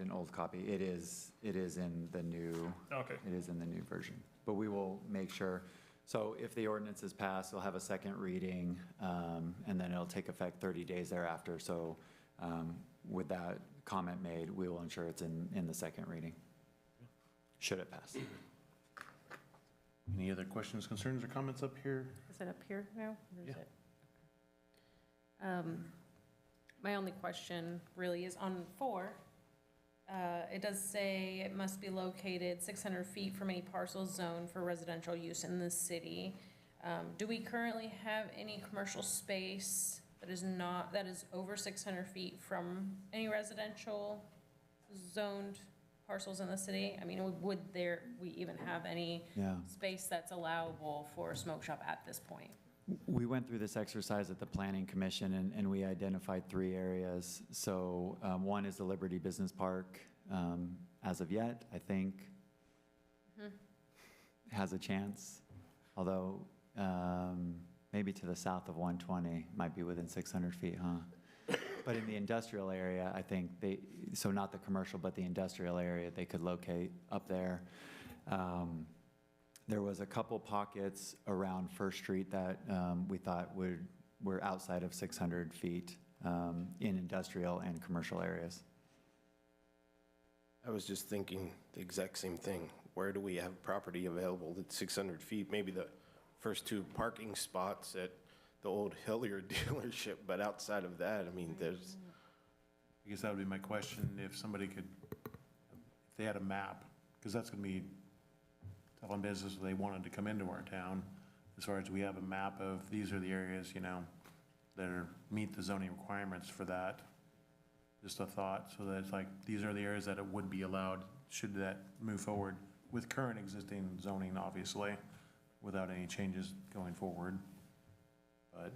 an old copy. It is in the new, okay. it is in the new version. But we will make sure, so if the ordinance is passed, we'll have a second reading, and then it'll take effect 30 days thereafter. So with that comment made, we will ensure it's in the second reading, should it pass. Any other questions, concerns, or comments up here? Is it up here now? Or is Yeah. it? My only question really is on 4. It does say it must be located 600 feet from any parcel zoned for residential use in the city. Do we currently have any commercial space that is over 600 feet from any residential zoned parcels in the city? I mean, would we even have any Yeah. space that's allowable for a smoke shop at this point? We went through this exercise at the Planning Commission, and we identified 3 areas. So one is the Liberty Business Park. As of yet, I think has a chance, although maybe to the south of 120 might be within 600 feet, huh? But in the industrial area, I think so not the commercial, but the industrial area, they could locate up there. There was a couple pockets around First Street that we thought were outside of 600 feet in industrial and commercial areas. I was just thinking the exact same thing. Where do we have property available that's 600 feet? Maybe the first 2 parking spots at the old Hilliard dealership, but outside of that, I mean, there's... I guess that would be my question, if somebody could, if they had a map, because that's going to be telling business if they wanted to come into our town, as far as we have a map of, these are the areas, that meet the zoning requirements for that. Just a thought, so that it's like, these are the areas that it would be allowed, should that move forward with current existing zoning, obviously, without any changes going forward. But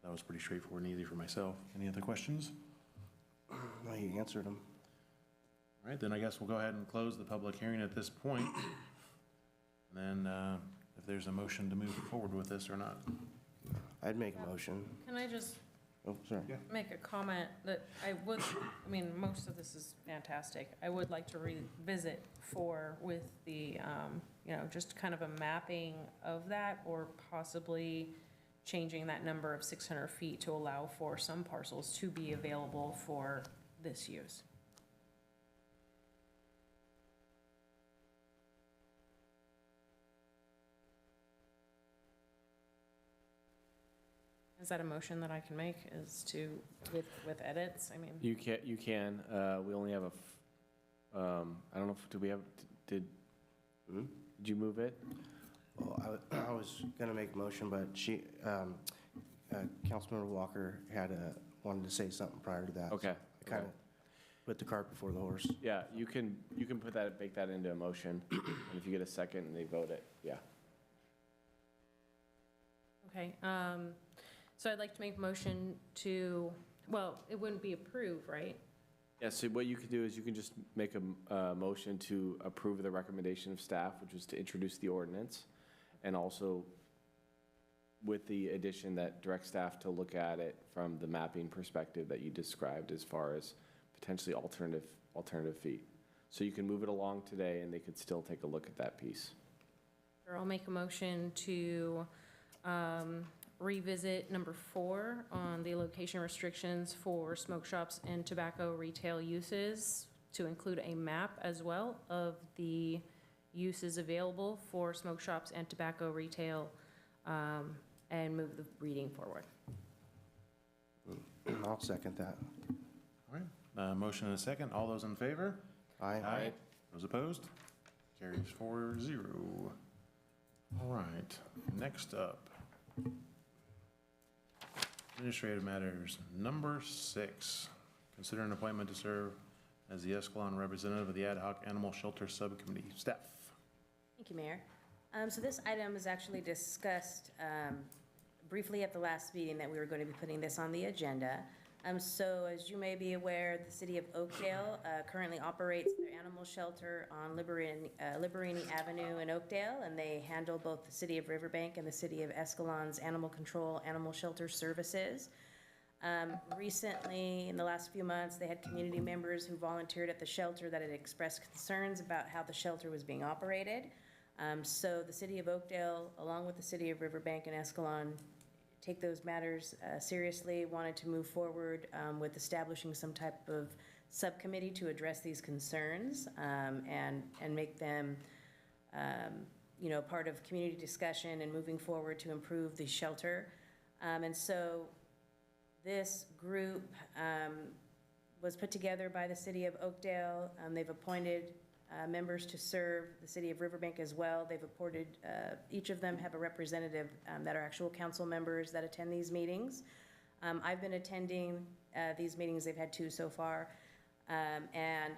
that was pretty straightforward and easy for myself. Any other questions? No, you answered them. All right, then I guess we'll go ahead and close the public hearing at this point. And then if there's a motion to move forward with this or not. I'd make a motion. Can I just Oh, sorry. make a comment that most of this is fantastic. I would like to revisit 4 with the, just kind of a mapping of that, or possibly changing that number of 600 feet to allow for some parcels to be available for this use. Is that a motion that I can make, is to, with edits? I mean, You can, we only have I don't know, do we have, did you move it? Well, I was gonna make a motion, but Councilmember Walker wanted to say something prior to that. Okay. Kind of, put the cart before the horse. Yeah, you can put that, make that into a motion, and if you get a second and they vote it, yeah. Okay, so I'd like to make a motion to, well, it wouldn't be approved, right? Yeah, so what you could do is you can just make a motion to approve the recommendation of staff, which was to introduce the ordinance, and also with the addition that direct staff to look at it from the mapping perspective that you described as far as potentially alternative feet. So you can move it along today and they could still take a look at that piece. Or I'll make a motion to revisit number 4 on the location restrictions for smoke shops and tobacco retail uses, to include a map as well of the uses available for smoke shops and tobacco retail, and move the reading forward. I'll second that. All right, motion and a second. All those in favor? Aye. Those opposed? Carries 4-0. All right, next up. Administrative matters, number 6. Consider an appointment to serve as the Escalon representative of the Ad hoc Animal Shelter Subcommittee. Staff. Thank you, Mayor. So this item is actually discussed briefly at the last meeting that we were going to be putting this on the agenda. So as you may be aware, the city of Oakdale currently operates their animal shelter on Liberini Avenue in Oakdale, and they handle both the city of Riverbank and the city of Escalon's animal control, animal shelter services. Recently, in the last few months, they had community members who volunteered at the shelter that had expressed concerns about how the shelter was being operated. So the city of Oakdale, along with the city of Riverbank and Escalon, take those matters seriously, wanted to move forward with establishing some type of subcommittee to address these concerns and make them, part of community discussion and moving forward to improve the shelter. And so this group was put together by the city of Oakdale. They've appointed members to serve the city of Riverbank as well. They've appointed, each of them have a representative that are actual council members that attend these meetings. I've been attending these meetings. They've had 2 so far. And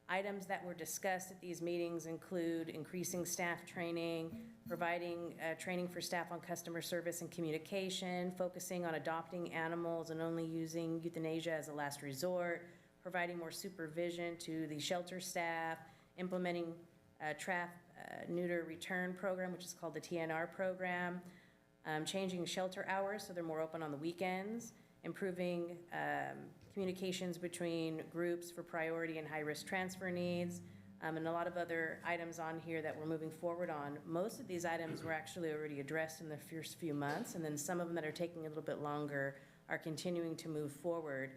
items that were discussed at these meetings include increasing staff training, providing training for staff on customer service and communication, focusing on adopting animals and only using euthanasia as a last resort, providing more supervision to the shelter staff, implementing a trap neuter return program, which is called the TNR program, changing shelter hours so they're more open on the weekends, improving communications between groups for priority and high-risk transfer needs, and a lot of other items on here that we're moving forward on. Most of these items were actually already addressed in the first few months, and then some of them that are taking a little bit longer are continuing to move forward.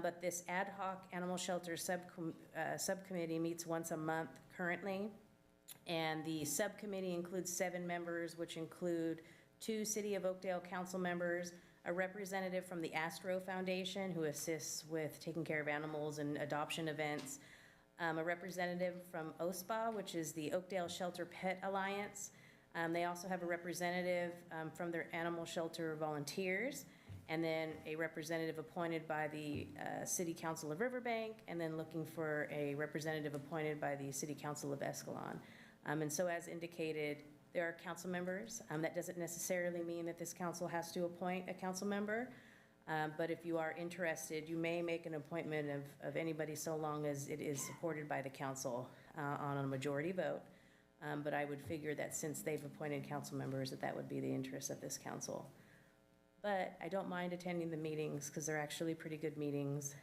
But this ad hoc animal shelter subcommittee meets once a month currently. And the subcommittee includes 7 members, which include 2 City of Oakdale council members, a representative from the Astro Foundation who assists with taking care of animals and adoption events, a representative from OSPA, which is the Oakdale Shelter Pet Alliance. They also have a representative from their animal shelter volunteers, and then a representative appointed by the City Council of Riverbank, and then looking for a representative appointed by the City Council of Escalon. And so as indicated, there are council members. That doesn't necessarily mean that this council has to appoint a council member, but if you are interested, you may make an appointment of anybody so long as it is supported by the council on a majority vote. But I would figure that since they've appointed council members, that would be the interest of this council. But I don't mind attending the meetings because they're actually pretty good meetings,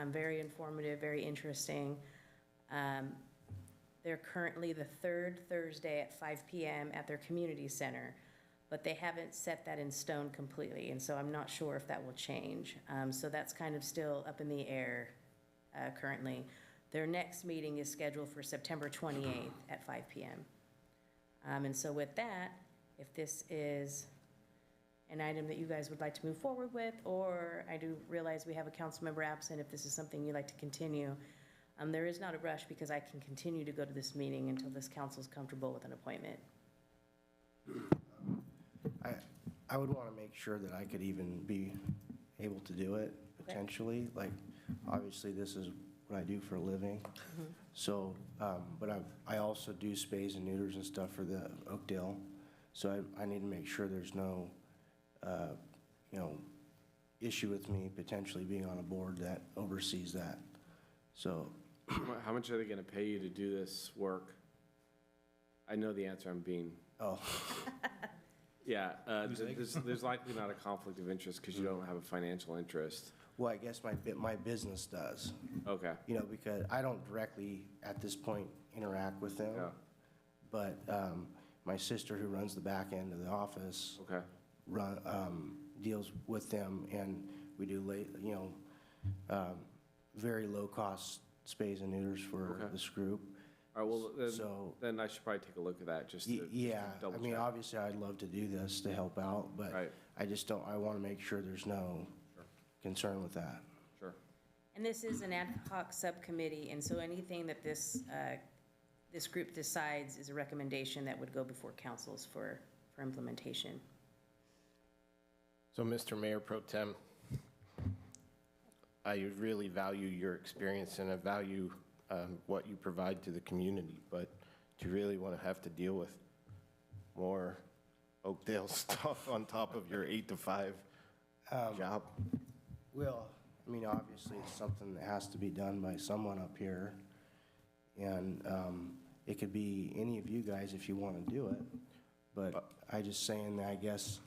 very informative, very interesting. They're currently the 3rd Thursday at 5 p.m. at their community center, but they haven't set that in stone completely, and so I'm not sure if that will change. So that's kind of still up in the air currently. Their next meeting is scheduled for September 28th at 5 p.m. And so with that, if this is an item that you guys would like to move forward with, or I do realize we have a council member absent, if this is something you'd like to continue, there is not a rush because I can continue to go to this meeting until this council is comfortable with an appointment. I would want to make sure that I could even be able to do it, potentially. Like, obviously, this is what I do for a living. So, but I also do spays and neuters and stuff for the Oakdale. So I need to make sure there's no, you know, issue with me potentially being on a board that oversees that. So, How much are they gonna pay you to do this work? I know the answer, I'm being, oh, yeah, there's likely not a conflict of interest because you don't have a financial interest. well, I guess my business does, Okay, you know, because I don't directly, at this point, interact with them. yeah, But my sister, who runs the back end of the office, okay. deals with them, and we do very low-cost spays and neuters for Okay. this group. All right, well, So, then I should probably take a look at that, just to yeah, double I mean, check. obviously, I'd love to do this to help out, but Right. I just don't, I want to make sure there's no concern with that. Sure. And this is an ad hoc subcommittee, and so anything that this group decides is a recommendation that would go before councils for implementation. So, Mr. Mayor Pro Tem, I really value your experience and I value what you provide to the community, but do you really want to have to deal with more Oakdale stuff on top of your 8 to 5 job? Well, I mean, obviously, it's something that has to be done by someone up here, and it could be any of you guys if you want to do it, but I just saying that I guess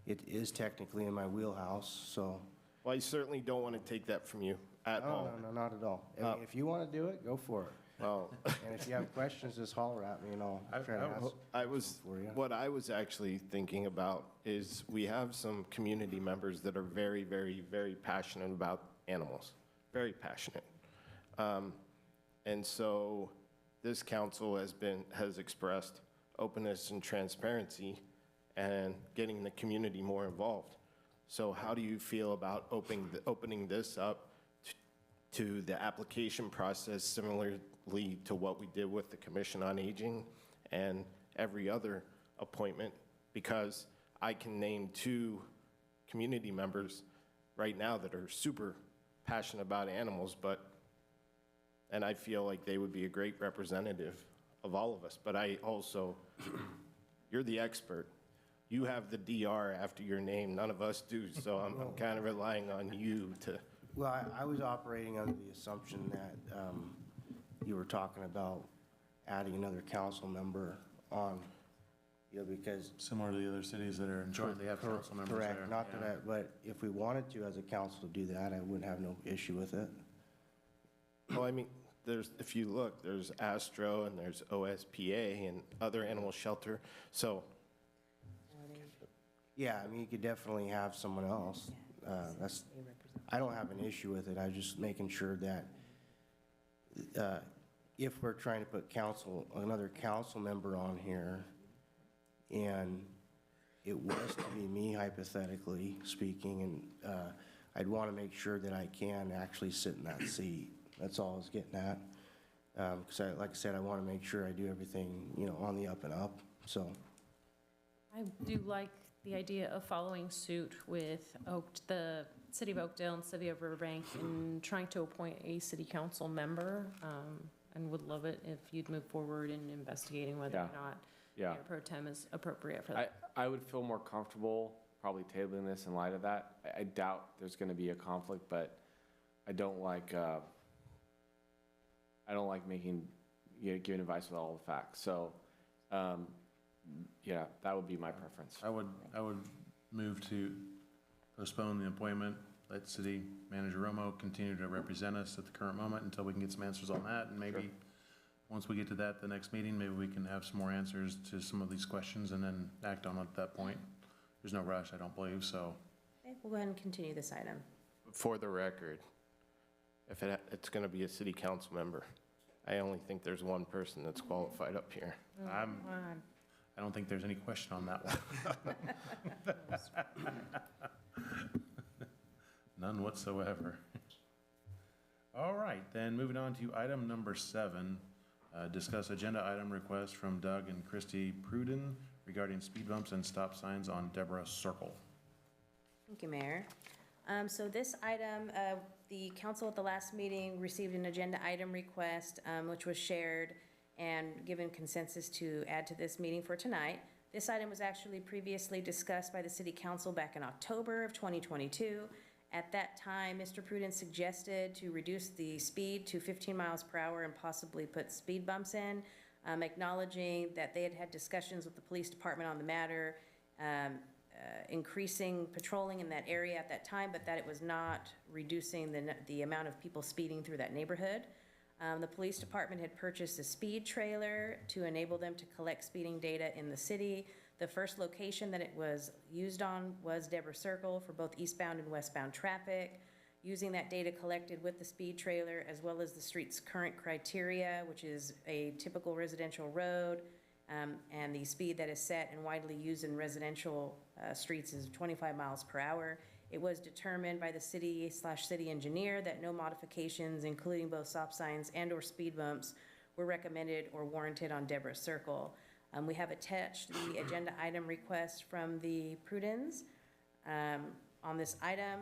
it is technically in my wheelhouse, so. Well, I certainly don't want to take that from you at all. No, not at all. I mean, if you want to do it, go for it. Well, And if you have questions, just holler at me, and I'll try to answer for you. what I was actually thinking about is we have some community members that are very, very, very passionate about animals, very passionate. And so this council has expressed openness and transparency and getting the community more involved. So how do you feel about opening this up to the application process similarly to what we did with the Commission on Aging and every other appointment? Because I can name 2 community members right now that are super passionate about animals, and I feel like they would be a great representative of all of us. But I also, you're the expert. You have the DR after your name, none of us do, so I'm kind of relying on you to. Well, I was operating under the assumption that you were talking about adding another council member on, you know, because. Similar to the other cities that are enjoying, they have council members there. Correct, not that but if we wanted to, as a council, to do that, I wouldn't have no issue with it. Well, I mean, if you look, there's Astro and there's OSPA and other animal shelter, so. Yeah, I mean, you could definitely have someone else. I don't have an issue with it. I was just making sure that if we're trying to put another council member on here, and it was to be me hypothetically speaking, and I'd want to make sure that I can actually sit in that seat. That's all I was getting at. Because like I said, I want to make sure I do everything, you know, on the up and up, so. I do like the idea of following suit with the City of Oakdale and City of Riverbank and trying to appoint a city council member, and would love it if you'd move forward in investigating whether or not Mayor Pro Tem is appropriate for that. I would feel more comfortable probably tabling this in light of that. I doubt there's gonna be a conflict, but I don't like giving advice with all the facts. So, yeah, that would be my preference. I would move to postpone the appointment, let City Manager Romo continue to represent us at the current moment until we can get some answers on that, and maybe, once we get to that, the next meeting, maybe we can have some more answers to some of these questions and then act on it at that point. There's no rush, I don't believe, so. Okay, we'll go ahead and continue this item. For the record, if it's going to be a city council member, I only think there's one person that's qualified up here. I don't think there's any question on that one. None whatsoever. All right, then moving on to item number 7, discuss agenda item request from Doug and Christy Pruden regarding speed bumps and stop signs on Deborah Circle. Thank you, Mayor. So this item, the council at the last meeting received an agenda item request, which was shared and given consensus to add to this meeting for tonight. This item was actually previously discussed by the city council back in October of 2022. At that time, Mr. Prudence suggested to reduce the speed to 15 miles per hour and possibly put speed bumps in, acknowledging that they had had discussions with the police department on the matter, increasing patrolling in that area at that time, but that it was not reducing the amount of people speeding through that neighborhood. The police department had purchased a speed trailer to enable them to collect speeding data in the city. The first location that it was used on was Deborah Circle for both eastbound and westbound traffic. Using that data collected with the speed trailer, as well as the street's current criteria, which is a typical residential road, and the speed that is set and widely used in residential streets is 25 miles per hour. It was determined by the city/city engineer that no modifications, including both stop signs and/or speed bumps, were recommended or warranted on Deborah Circle. We have attached the agenda item request from the Prudens on this item,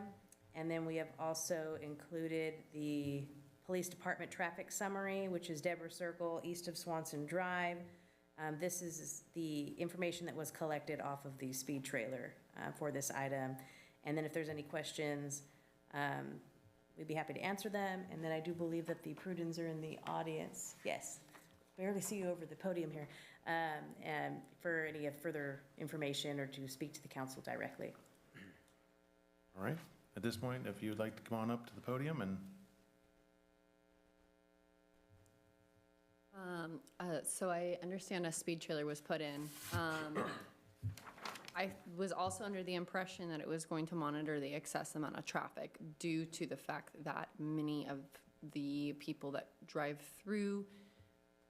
and then we have also included the police department traffic summary, which is Deborah Circle east of Swanson Drive. This is the information that was collected off of the speed trailer for this item. And then if there's any questions, we'd be happy to answer them. And then I do believe that the Prudens are in the audience. Yes, barely see you over the podium here, and for any further information or to speak to the council directly. All right, at this point, if you'd like to come on up to the podium and. So I understand a speed trailer was put in. I was also under the impression that it was going to monitor the excess amount of traffic due to the fact that many of the people that drive through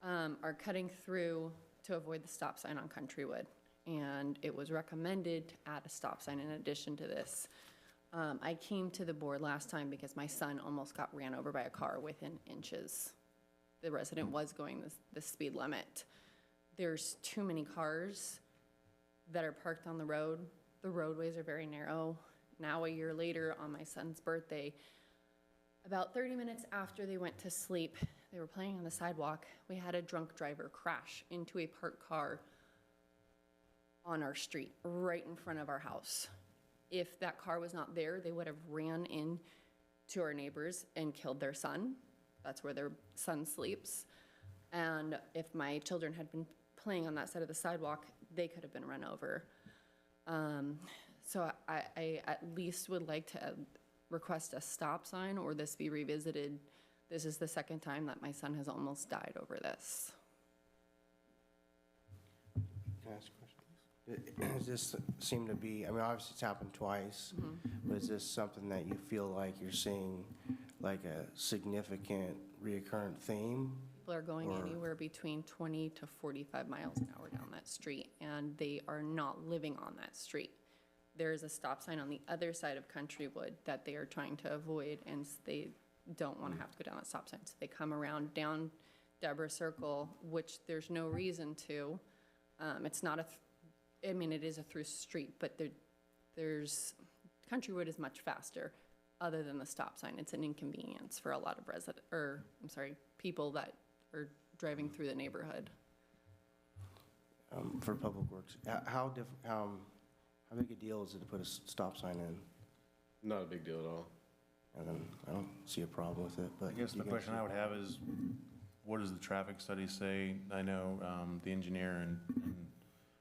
are cutting through to avoid the stop sign on Countrywood. And it was recommended to add a stop sign in addition to this. I came to the board last time because my son almost got ran over by a car within inches. The resident was going the speed limit. There's too many cars that are parked on the road. The roadways are very narrow. Now, a year later, on my son's birthday, about 30 minutes after they went to sleep, they were playing on the sidewalk. We had a drunk driver crash into a parked car on our street, right in front of our house. If that car was not there, they would have ran in to our neighbors and killed their son. That's where their son sleeps. And if my children had been playing on that side of the sidewalk, they could have been run over. So I at least would like to request a stop sign or this be revisited. This is the second time that my son has almost died over this. Can I ask a question? Does this seem to be, I mean, obviously it's happened twice, but is this something that you feel like you're seeing like a significant reoccurrent theme? People are going anywhere between 20 to 45 miles an hour down that street, and they are not living on that street. There is a stop sign on the other side of Countrywood that they are trying to avoid, and they don't want to have to go down that stop sign. So they come around down Deborah Circle, which there's no reason to. It's not I mean, it is a through street, but there's Countrywood is much faster. Other than the stop sign, it's an inconvenience for a lot of people that are driving through the neighborhood. For Public Works, how big a deal is it to put a stop sign in? Not a big deal at all. And then I don't see a problem with it, but. I guess the question I would have is, what does the traffic study say? I know the engineer and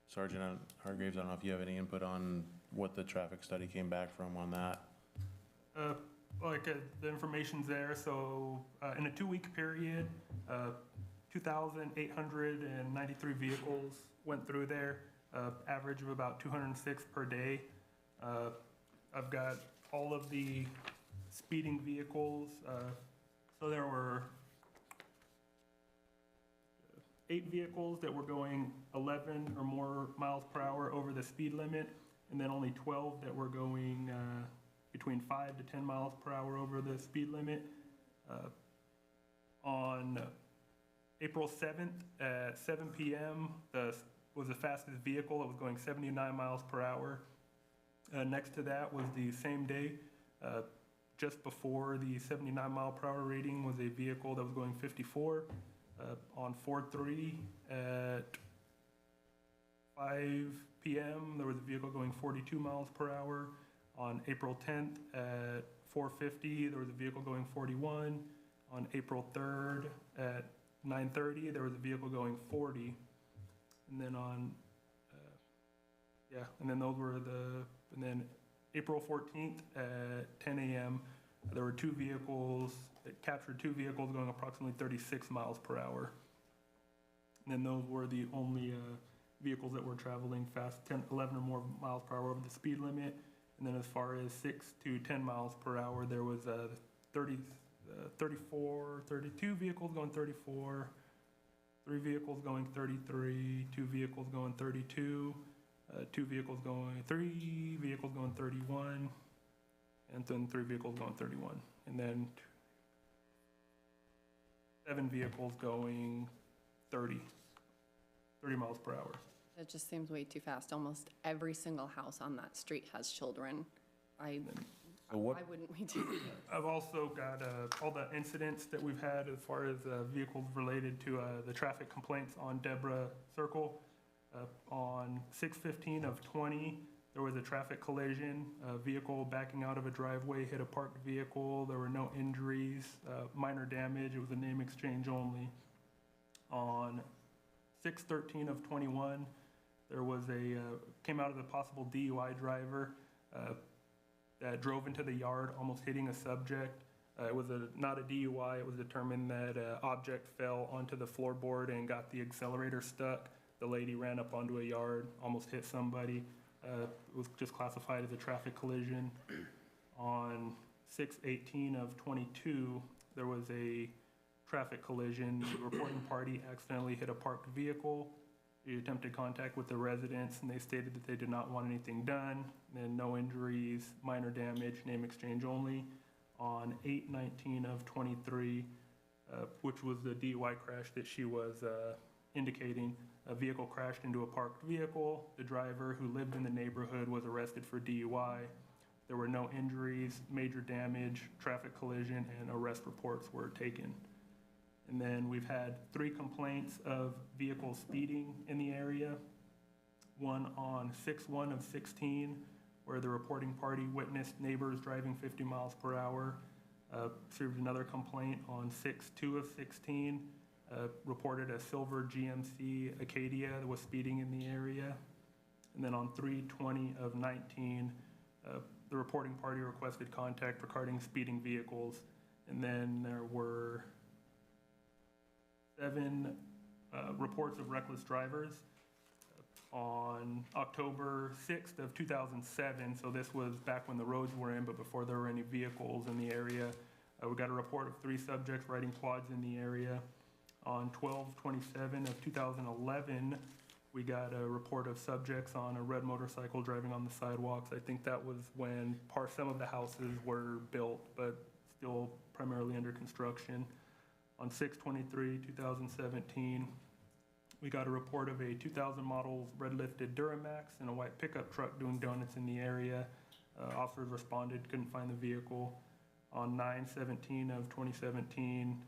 Sergeant Hargraves, I don't know if you have any input on what the traffic study came back from on that. The information's there, so in a 2-week period, 2,893 vehicles went through there, average of about 206 per day. I've got all of the speeding vehicles, so there were 8 vehicles that were going 11 or more miles per hour over the speed limit, and then only 12 that were going between 5 to 10 miles per hour over the speed limit. On April 7th at 7 p.m., was the fastest vehicle. It was going 79 miles per hour. Next to that was the same day, just before the 79-mile-per-hour rating was a vehicle that was going 54. On 4/3 at 5 p.m., there was a vehicle going 42 miles per hour. On April 10th at 4:50, there was a vehicle going 41. On April 3rd at 9:30, there was a vehicle going 40. And then and then April 14th at 10 a.m., there were captured two vehicles going approximately 36 miles per hour. And then those were the only vehicles that were traveling fast, 11 or more miles per hour over the speed limit. And then as far as 6 to 10 miles per hour, there was 32 vehicles going 34, 3 vehicles going 33, 2 vehicles going 32, 3 vehicles going 31, and then 3 vehicles going 31. And then 7 vehicles going 30 miles per hour. That just seems way too fast. Almost every single house on that street has children. Why wouldn't we do that? I've also got all the incidents that we've had as far as vehicles related to the traffic complaints on Deborah Circle. On 6/15/20, there was a traffic collision. A vehicle backing out of a driveway hit a parked vehicle. There were no injuries, minor damage. It was a name exchange only. On 6/13/21, there was came out of the possible DUI driver that drove into the yard, almost hitting a subject. It was not a DUI. It was determined that an object fell onto the floorboard and got the accelerator stuck. The lady ran up onto a yard, almost hit somebody. It was just classified as a traffic collision. On 6/18/22, there was a traffic collision. The reporting party accidentally hit a parked vehicle. We attempted contact with the residents, and they stated that they did not want anything done. And no injuries, minor damage, name exchange only. On 8/19/23, which was the DUI crash that she was indicating, a vehicle crashed into a parked vehicle. The driver, who lived in the neighborhood, was arrested for DUI. There were no injuries, major damage, traffic collision, and arrest reports were taken. And then we've had 3 complaints of vehicle speeding in the area. One on 6/1/16, where the reporting party witnessed neighbors driving 50 miles per hour. Served another complaint on 6/2/16, reported a silver GMC Acadia that was speeding in the area. And then on 3/20/19, the reporting party requested contact regarding speeding vehicles. And then there were 7 reports of reckless drivers on October 6/2007. So this was back when the roads were in, but before there were any vehicles in the area. We got a report of 3 subjects riding quads in the area. On 12/27/2011, we got a report of subjects on a red motorcycle driving on the sidewalks. I think that was when some of the houses were built, but still primarily under construction. On 6/23/2017, we got a report of a 2000 model red lifted Duramax and a white pickup truck doing donuts in the area. Officers responded, couldn't find the vehicle. On 9/17/2017,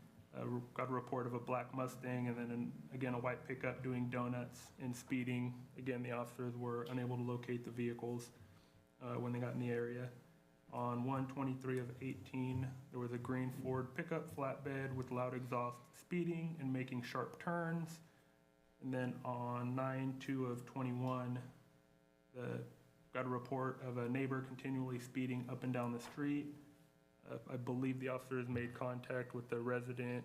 got a report of a black Mustang and then again a white pickup doing donuts and speeding. Again, the officers were unable to locate the vehicles when they got in the area. On 1/23/18, there was a green Ford pickup flatbed with loud exhaust speeding and making sharp turns. And then on 9/2/21, got a report of a neighbor continually speeding up and down the street. I believe the officers made contact with the resident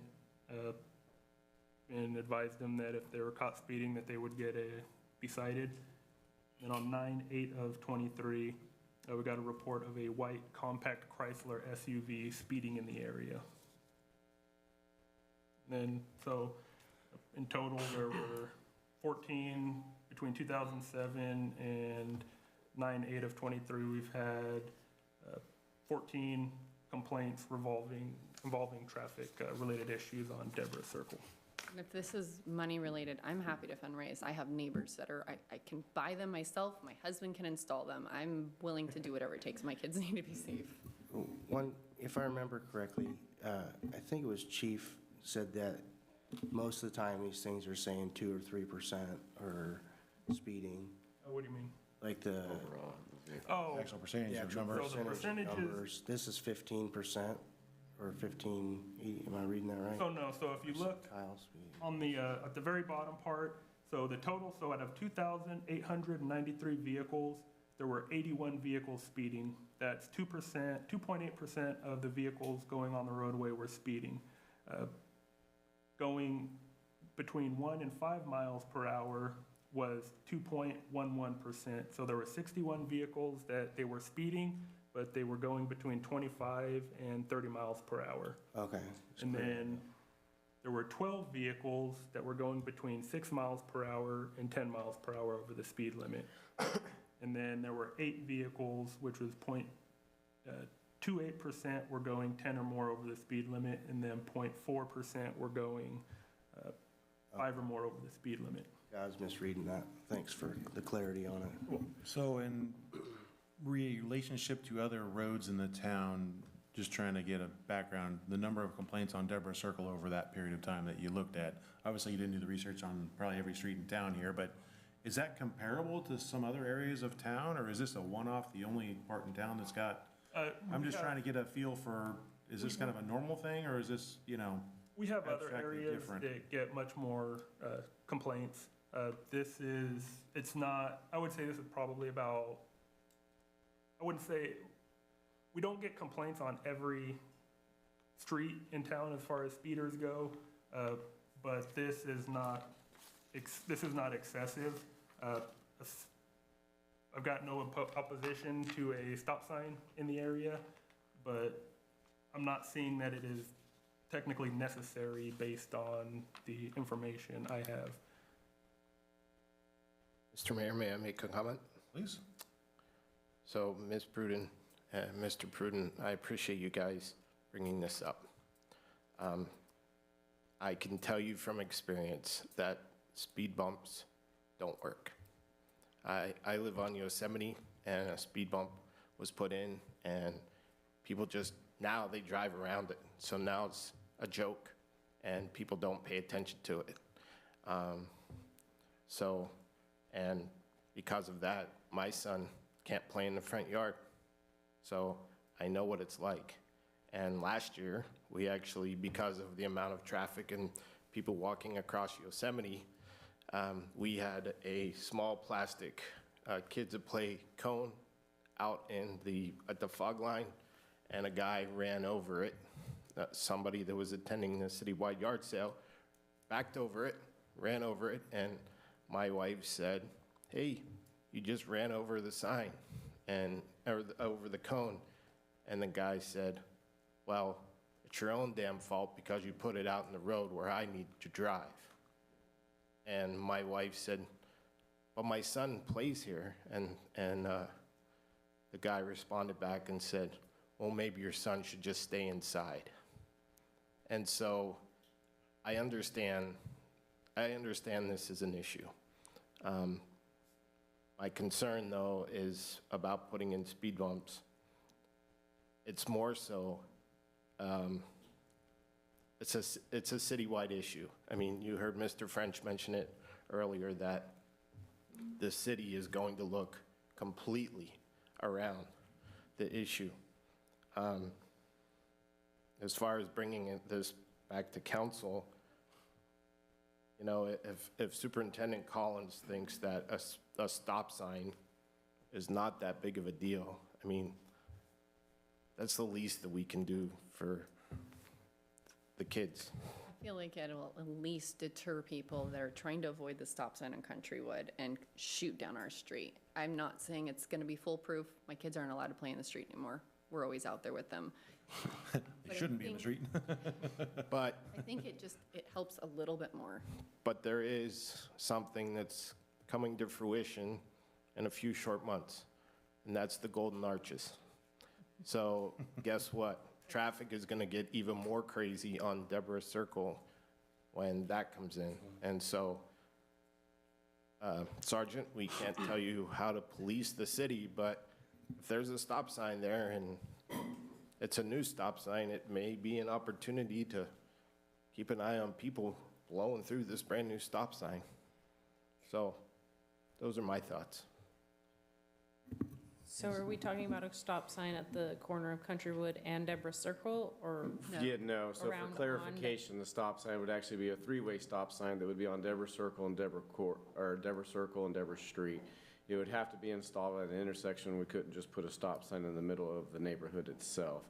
and advised them that if they were caught speeding, that they would be cited. And on 9/8/23, we got a report of a white compact Chrysler SUV speeding in the area. And so in total, there were 14 between 2007 and 9/8/23. We've had 14 complaints involving traffic-related issues on Deborah Circle. And if this is money-related, I'm happy to fundraise. I have neighbors that I can buy them myself, my husband can install them. I'm willing to do whatever it takes. My kids need to be safe. One if I remember correctly, I think it was Chief said that most of the time these things are saying 2 or 3% or speeding, What do you mean? like the Oh, Actual percentage of actual numbers. So the percentage of percentages- numbers. This is 15% or 15, am I reading that right? so no, so if you look Kyle, speed. on the, at the very bottom part, so the total, so out of 2,893 vehicles, there were 81 vehicles speeding. That's 2%, 2.8% of the vehicles going on the roadway were speeding. Going between 1 and 5 miles per hour was 2.11%. So there were 61 vehicles that they were speeding, but they were going between 25 and 30 miles per hour. Okay. And then there were 12 vehicles that were going between 6 miles per hour and 10 miles per hour over the speed limit. And then there were 8 vehicles, which was 0.28% were going 10 or more over the speed limit, and then 0.4% were going 5 or more over the speed limit. Yeah, I was misreading that. Thanks for the clarity on it. So in relationship to other roads in the town, just trying to get a background, the number of complaints on Deborah Circle over that period of time that you looked at, obviously you didn't do the research on probably every street in town here, but is that comparable to some other areas of town, or is this a one-off, the only part in town that's got, I'm just trying to get a feel for, is this kind of a normal thing, or is this, you know? We have other Abstractly areas different. that get much more complaints. This is, it's not, I would say this is probably about, I wouldn't say, we don't get complaints on every street in town as far as speeders go, but this is not excessive. I've got no opposition to a stop sign in the area, but I'm not seeing that it is technically necessary based on the information I have. Mr. Mayor, may I make a comment? Please. So, Ms. Pruden, Mr. Pruden, I appreciate you guys bringing this up. I can tell you from experience that speed bumps don't work. I live on Yosemite, and a speed bump was put in, and people just, now they drive around it. So now it's a joke, and people don't pay attention to it. And because of that, my son can't play in the front yard. So I know what it's like. And last year, we actually, because of the amount of traffic and people walking across Yosemite, we had a small plastic kids at play cone out at the fog line, and a guy ran over it. Somebody that was attending the citywide yard sale backed over it, ran over it, and my wife said, "Hey, you just ran over the sign or over the cone." And the guy said, "Well, it's your own damn fault because you put it out in the road where I need to drive." And my wife said, "But my son plays here." And the guy responded back and said, "Well, maybe your son should just stay inside." And so I understand this is an issue. My concern, though, is about putting in speed bumps. It's more so, it's a citywide issue. I mean, you heard Mr. French mention it earlier, that the city is going to look completely around the issue. As far as bringing this back to council, you know, if Superintendent Collins thinks that a stop sign is not that big of a deal, I mean, that's the least that we can do for the kids. I feel like it'll at least deter people that are trying to avoid the stop sign on Countrywood and shoot down our street. I'm not saying it's going to be foolproof. My kids aren't allowed to play in the street anymore. We're always out there with them. They shouldn't be in the street. But I think it helps a little bit more. But there is something that's coming to fruition in a few short months, and that's the Golden Arches. So guess what? Traffic is going to get even more crazy on Deborah Circle when that comes in. And so, Sergeant, we can't tell you how to police the city, but if there's a stop sign there and it's a new stop sign. It may be an opportunity to keep an eye on people blowing through this brand-new stop sign. So those are my thoughts. So are we talking about a stop sign at the corner of Countrywood and Deborah Circle, or? Yeah, no, so for Around on- clarification, the stop sign would actually be a three-way stop sign that would be on Deborah Circle and Deborah Court, or Deborah Circle and Deborah Street. It would have to be installed at an intersection. We couldn't just put a stop sign in the middle of the neighborhood itself.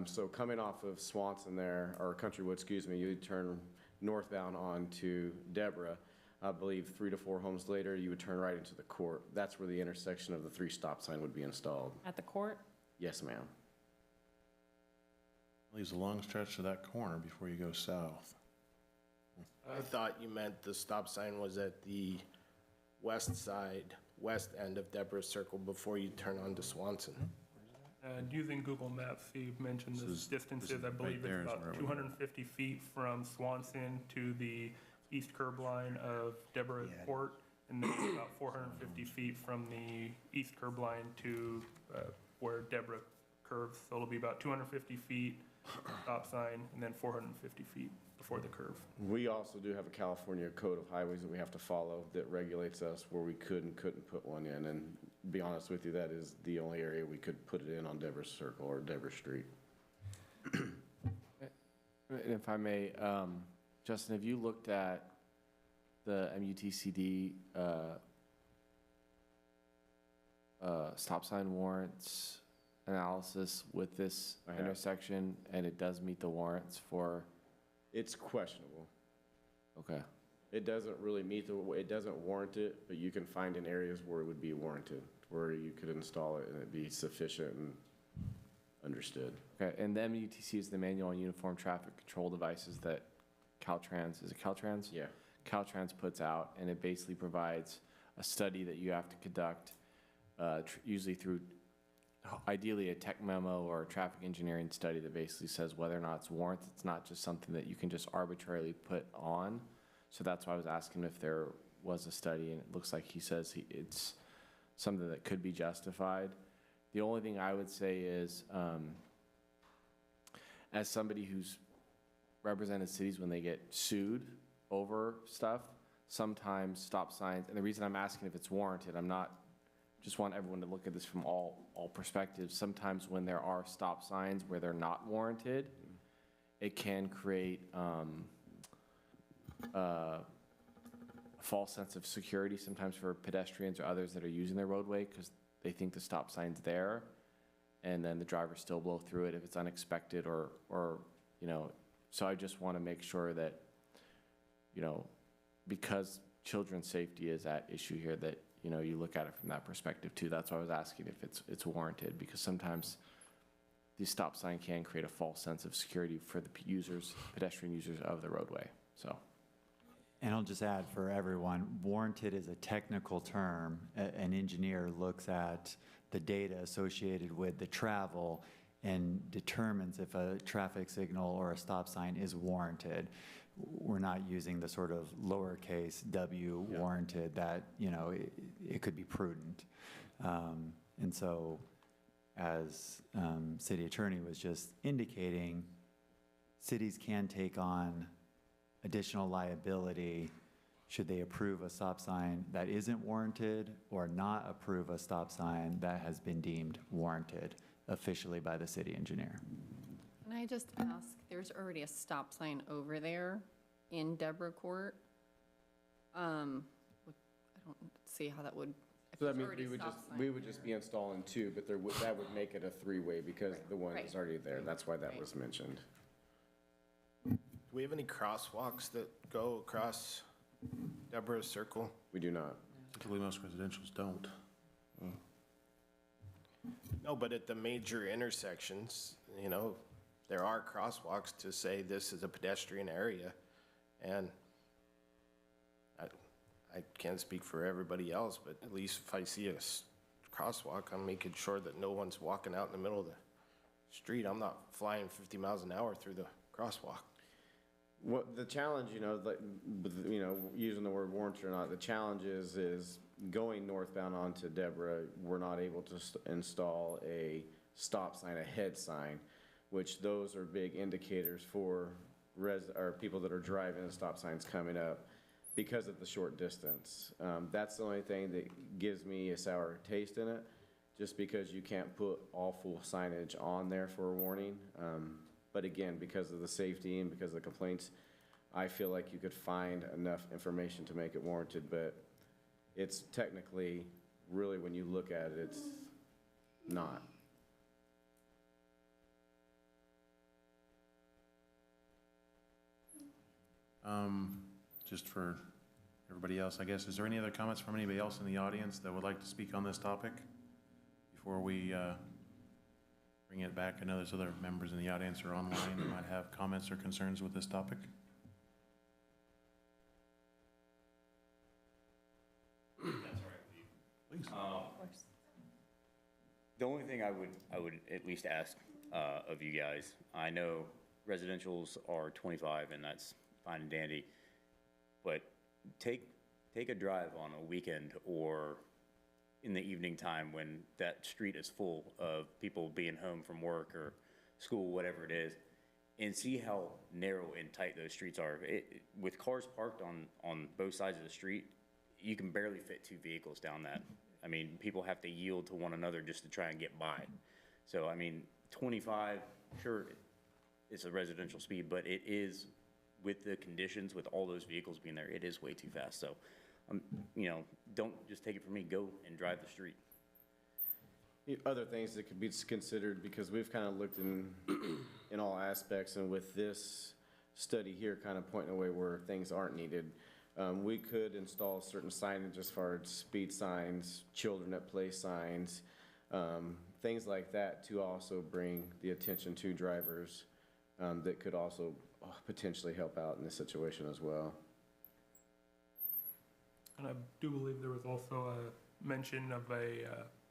So coming off of Swanson there, or Countrywood, excuse me, you would turn northbound onto Deborah. I believe 3 to 4 homes later, you would turn right into the court. That's where the intersection of the 3 stop sign would be installed. At the court? Yes, ma'am. Leaves a long stretch to that corner before you go south. I thought you meant the stop sign was at the west side, west end of Deborah Circle before you turn onto Swanson. And using Google Maps, he mentioned This the is- distances, this is I right believe there it's is where about it would- 250 feet from Swanson to the east curb line of Deborah Yeah. Court, and then it's about 450 feet from the east curb line to where Deborah curves. So it'll be about 250 feet stop sign, and then 450 feet before the curve. We also do have a California Code of Highways that we have to follow that regulates us where we could and couldn't put one in. And to be honest with you, that is the only area we could put it in on Deborah Circle or Deborah Street. If I may, Justin, have you looked at the MUTCD stop sign warrants analysis with this I have. intersection? And it does meet the warrants for, It's questionable. okay. It doesn't really meet it doesn't warrant it, but you can find in areas where it would be warranted, where you could install it and it'd be sufficient and understood. Okay, and the MUTC is the Manual on Uniform Traffic Control Devices that Caltrans, is it Caltrans? Yeah. Caltrans puts out, and it basically provides a study that you have to conduct, usually through, ideally, a tech memo or a traffic engineering study that basically says whether or not it's warranted. It's not just something that you can just arbitrarily put on. So that's why I was asking if there was a study, and it looks like he says it's something that could be justified. The only thing I would say is, as somebody who's represented cities when they get sued over stuff, sometimes stop signs, and the reason I'm asking if it's warranted, I'm not, just want everyone to look at this from all perspectives. Sometimes when there are stop signs where they're not warranted, it can create a false sense of security sometimes for pedestrians or others that are using their roadway because they think the stop sign's there, and then the drivers still blow through it if it's unexpected or you know, so I just want to make sure that, you know, because children's safety is at issue here, that, you know, you look at it from that perspective too. That's why I was asking if it's warranted, because sometimes the stop sign can create a false sense of security for the pedestrian users of the roadway, so. And I'll just add for everyone, warranted is a technical term. An engineer looks at the data associated with the travel and determines if a traffic signal or a stop sign is warranted. We're not using the sort of lowercase w warranted that, you know, it could be prudent. And so, as city attorney was just indicating, cities can take on additional liability should they approve a stop sign that isn't warranted or not approve a stop sign that has been deemed warranted officially by the city engineer. Can I just ask, there's already a stop sign over there in Deborah Court. I don't see how that would, if So that there's means already a stop sign. we would just be installing 2, but that would make it a 3-way because the one is Right. already there. That's why that Right. was mentioned. Do we have any crosswalks that go across Deborah Circle? We do not. Typically, most residentials don't. No, but at the major intersections, you know, there are crosswalks to say this is a pedestrian area. And I can't speak for everybody else, but at least if I see a crosswalk, I'm making sure that no one's walking out in the middle of the street. I'm not flying 50 miles an hour through the crosswalk. What the challenge, you know, like, you know, using the word warranted or not, the challenge is going northbound onto Deborah, we're not able to install a stop sign, a head sign, which those are big indicators for or people that are driving, stop signs coming up because of the short distance. That's the only thing that gives me a sour taste in it, just because you can't put all full signage on there for a warning. But again, because of the safety and because of the complaints, I feel like you could find enough information to make it warranted, but it's technically, really, when you look at it, it's not. Just for everybody else, I guess, is there any other comments from anybody else in the audience that would like to speak on this topic before we bring it back? I know there's other members in the audience or online that might have comments or concerns with this topic. That's all right, Please. Of course. The only thing I would at least ask of you guys, I know residentials are 25 and that's fine and dandy, but take a drive on a weekend or in the evening time when that street is full of people being home from work or school, whatever it is, and see how narrow and tight those streets are. With cars parked on both sides of the street, you can barely fit 2 vehicles down that. I mean, people have to yield to one another just to try and get by. So, I mean, 25, sure, it's a residential speed, but it is, with the conditions, with all those vehicles being there, it is way too fast. So, you know, don't just take it from me, go and drive the street. Other things that could be considered, because we've kind of looked in all aspects, and with this study here kind of pointing away where things aren't needed, we could install certain signage as far as speed signs, children at play signs, things like that, to also bring the attention to drivers that could also potentially help out in this situation as well. And I do believe there was also a mention of a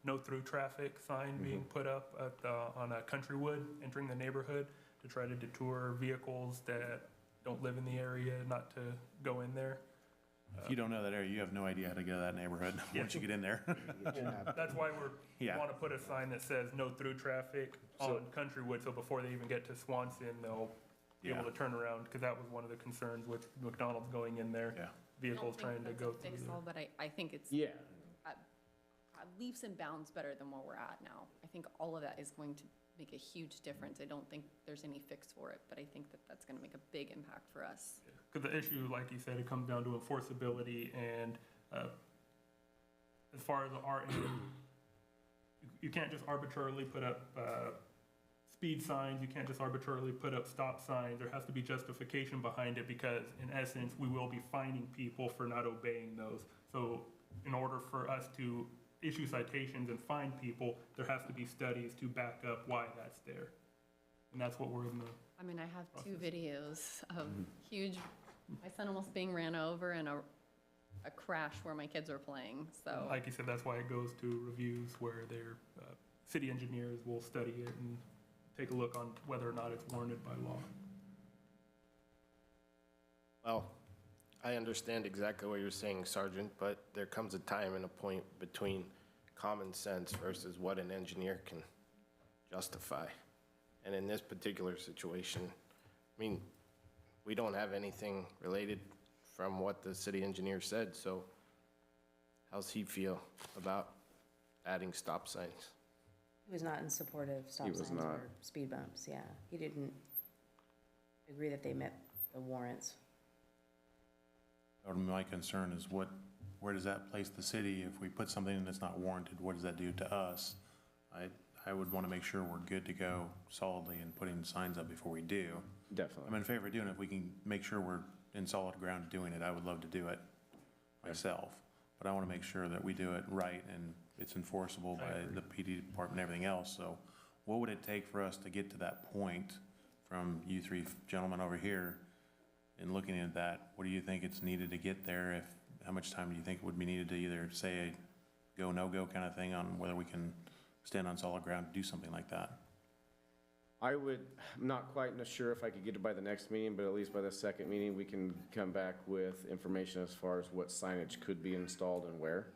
no-through traffic sign being put up on Countrywood, entering the neighborhood, to try to deter vehicles that don't live in the area not to go in there. If you don't know that area, you have no idea how to get to that neighborhood once you get in there. That's why we Yeah. want to put a sign that says no through traffic on Countrywood, so before they even get to Swanson, they'll be able to turn around, because that was one of the concerns with McDonald's going in there. Yeah. Vehicles trying to go through Fix there. all, but I think it's Yeah. leaps and bounds better than where we're at now. I think all of that is going to make a huge difference. I don't think there's any fix for it, but I think that that's going to make a big impact for us. Because the issue, like you said, it comes down to enforceability, and as far as our end, you can't just arbitrarily put up speed signs, you can't just arbitrarily put up stop signs. There has to be justification behind it, because in essence, we will be fining people for not obeying those. So in order for us to issue citations and fine people, there has to be studies to back up why that's there. And that's what we're in the I mean, I have 2 videos of huge, my son almost being ran over and a crash where my kids were playing, so. Like you said, that's why it goes to reviews where their city engineers will study it and take a look on whether or not it's warranted by law. Well, I understand exactly what you're saying, Sergeant, but there comes a time and a point between common sense versus what an engineer can justify. And in this particular situation, I mean, we don't have anything related from what the city engineer said, so how's he feel about adding stop signs? He was not in support of stop He was signs not. or speed bumps, yeah. He didn't agree that they met the warrants. My concern is where does that place the city? If we put something in that's not warranted, what does that do to us? I would want to make sure we're good to go solidly in putting signs up before we do. Definitely. I'm in favor of doing it. If we can make sure we're in solid ground doing it, I would love to do it myself. But I want to make sure that we do it right and it's enforceable by the PD department and everything else. So what would it take for us to get to that point from you 3 gentlemen over here? And looking at that, what do you think it's needed to get there? How much time do you think would be needed to either say a go, no-go kind of thing on whether we can stand on solid ground to do something like that? I'm not quite sure if I could get it by the next meeting, but at least by the second meeting, we can come back with information as far as what signage could be installed and where.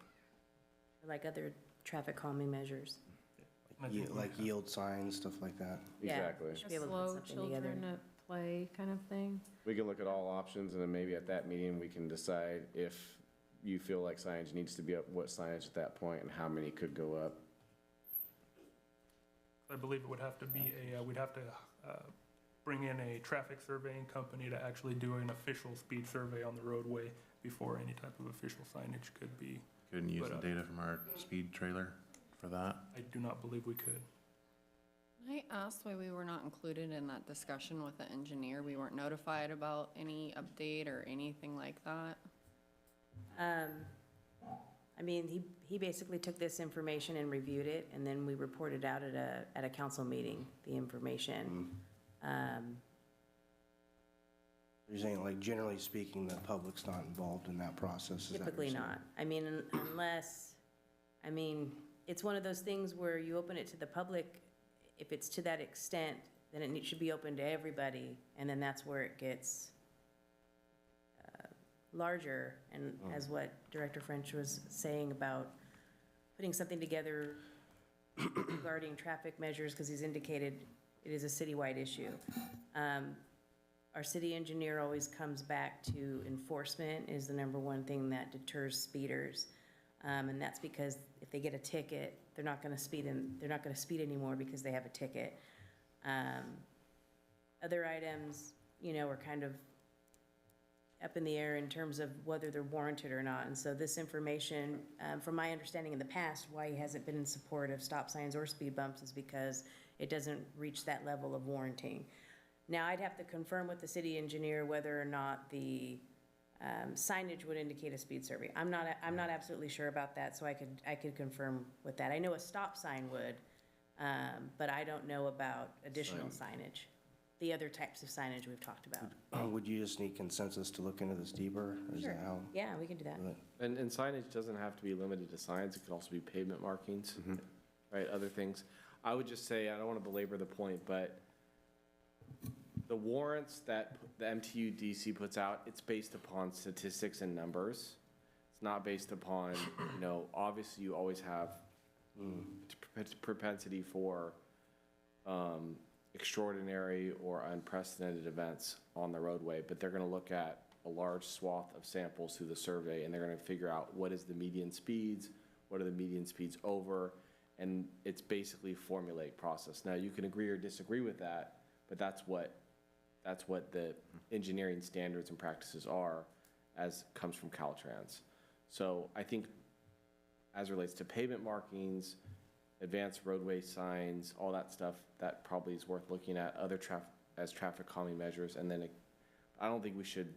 Like other traffic calming measures. I think we like have- yield signs, stuff like that? Yeah. Exactly. Should be able to put Slow something together. children at play kind of thing. We can look at all options, and then maybe at that meeting, we can decide if you feel like signage needs to be up, what signage at that point, and how many could go up. I believe it would have to be we'd have to bring in a traffic surveying company to actually do an official speed survey on the roadway before any type of official signage could be. Couldn't use But, the data from our speed trailer for that. I do not believe we could. I asked why we were not included in that discussion with the engineer. We weren't notified about any update or anything like that. I mean, he basically took this information and reviewed it, and then we reported out at a council meeting, the information. You're saying, like, generally speaking, the public's not involved in that process, is that what you're Typically saying? not. I mean, it's one of those things where you open it to the public, if it's to that extent, then it should be open to everybody, and then that's where it gets larger, and as what Director French was saying about putting something together regarding traffic measures, because he's indicated it is a citywide issue. Our city engineer always comes back to enforcement is the number one thing that deters speeders. And that's because if they get a ticket, they're not gonna speed anymore because they have a ticket. Other items, are kind of up in the air in terms of whether they're warranted or not. And so this information, from my understanding in the past, why he hasn't been in support of stop signs or speed bumps is because it doesn't reach that level of warranting. Now, I'd have to confirm with the city engineer whether or not the signage would indicate a speed survey. I'm not absolutely sure about that, so I could confirm with that. I know a stop sign would, but I don't know about additional signage, the other types of signage we've talked about. Would you just need consensus to look into this deeper? Is Sure. that how? Yeah, we can do that. And signage doesn't have to be limited to signs, it could also be pavement markings, right, other things. I would just say, I don't want to belabor the point, but the warrants that the MTU-DC puts out, it's based upon statistics and numbers. It's not based upon, obviously you always have propensity for extraordinary or unprecedented events on the roadway, but they're gonna look at a large swath of samples through the survey, and they're gonna figure out what is the median speeds, what are the median speeds over, and it's basically a formulaic process. Now, you can agree or disagree with that, but that's what the engineering standards and practices are, as comes from Caltrans. So I think as it relates to pavement markings, advanced roadway signs, all that stuff, that probably is worth looking at other traffic calming measures. And then I don't think we should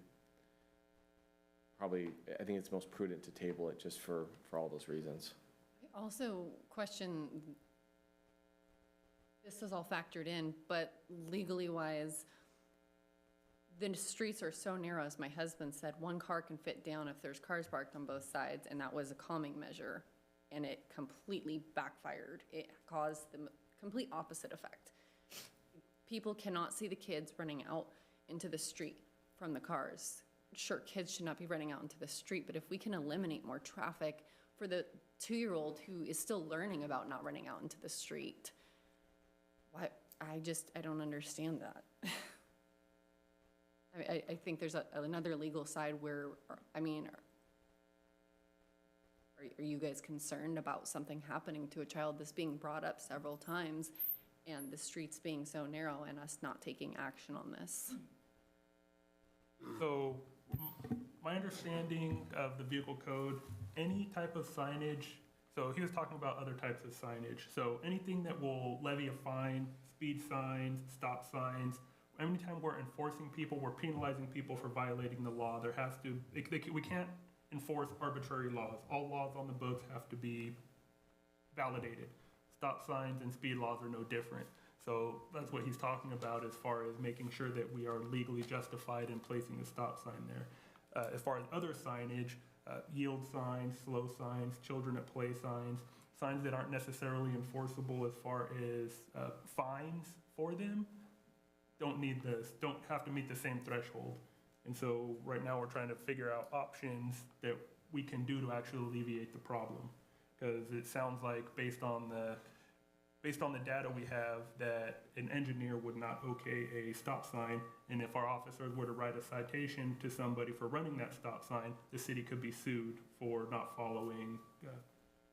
I think it's most prudent to table it just for all those reasons. I also question, this is all factored in, but legally wise, the streets are so narrow, as my husband said, one car can fit down if there's cars parked on both sides, and that was a calming measure, and it completely backfired. It caused the complete opposite effect. People cannot see the kids running out into the street from the cars. Sure, kids should not be running out into the street, but if we can eliminate more traffic for the 2-year-old who is still learning about not running out into the street, I don't understand that. I think there's another legal side where, are you guys concerned about something happening to a child? This being brought up several times, and the streets being so narrow and us not taking action on this. So my understanding of the vehicle code, any type of signage, so he was talking about other types of signage. So anything that will levy a fine, speed signs, stop signs, anytime we're enforcing people, we're penalizing people for violating the law, there has to, we can't enforce arbitrary laws. All laws on the books have to be validated. Stop signs and speed laws are no different. So that's what he's talking about as far as making sure that we are legally justified in placing a stop sign there. As far as other signage, yield signs, slow signs, children at play signs, signs that aren't necessarily enforceable as far as fines for them, don't have to meet the same threshold. And so right now we're trying to figure out options that we can do to actually alleviate the problem. Because it sounds like based on based on the data we have, that an engineer would not okay a stop sign, and if our officers were to write a citation to somebody for running that stop sign, the city could be sued for not following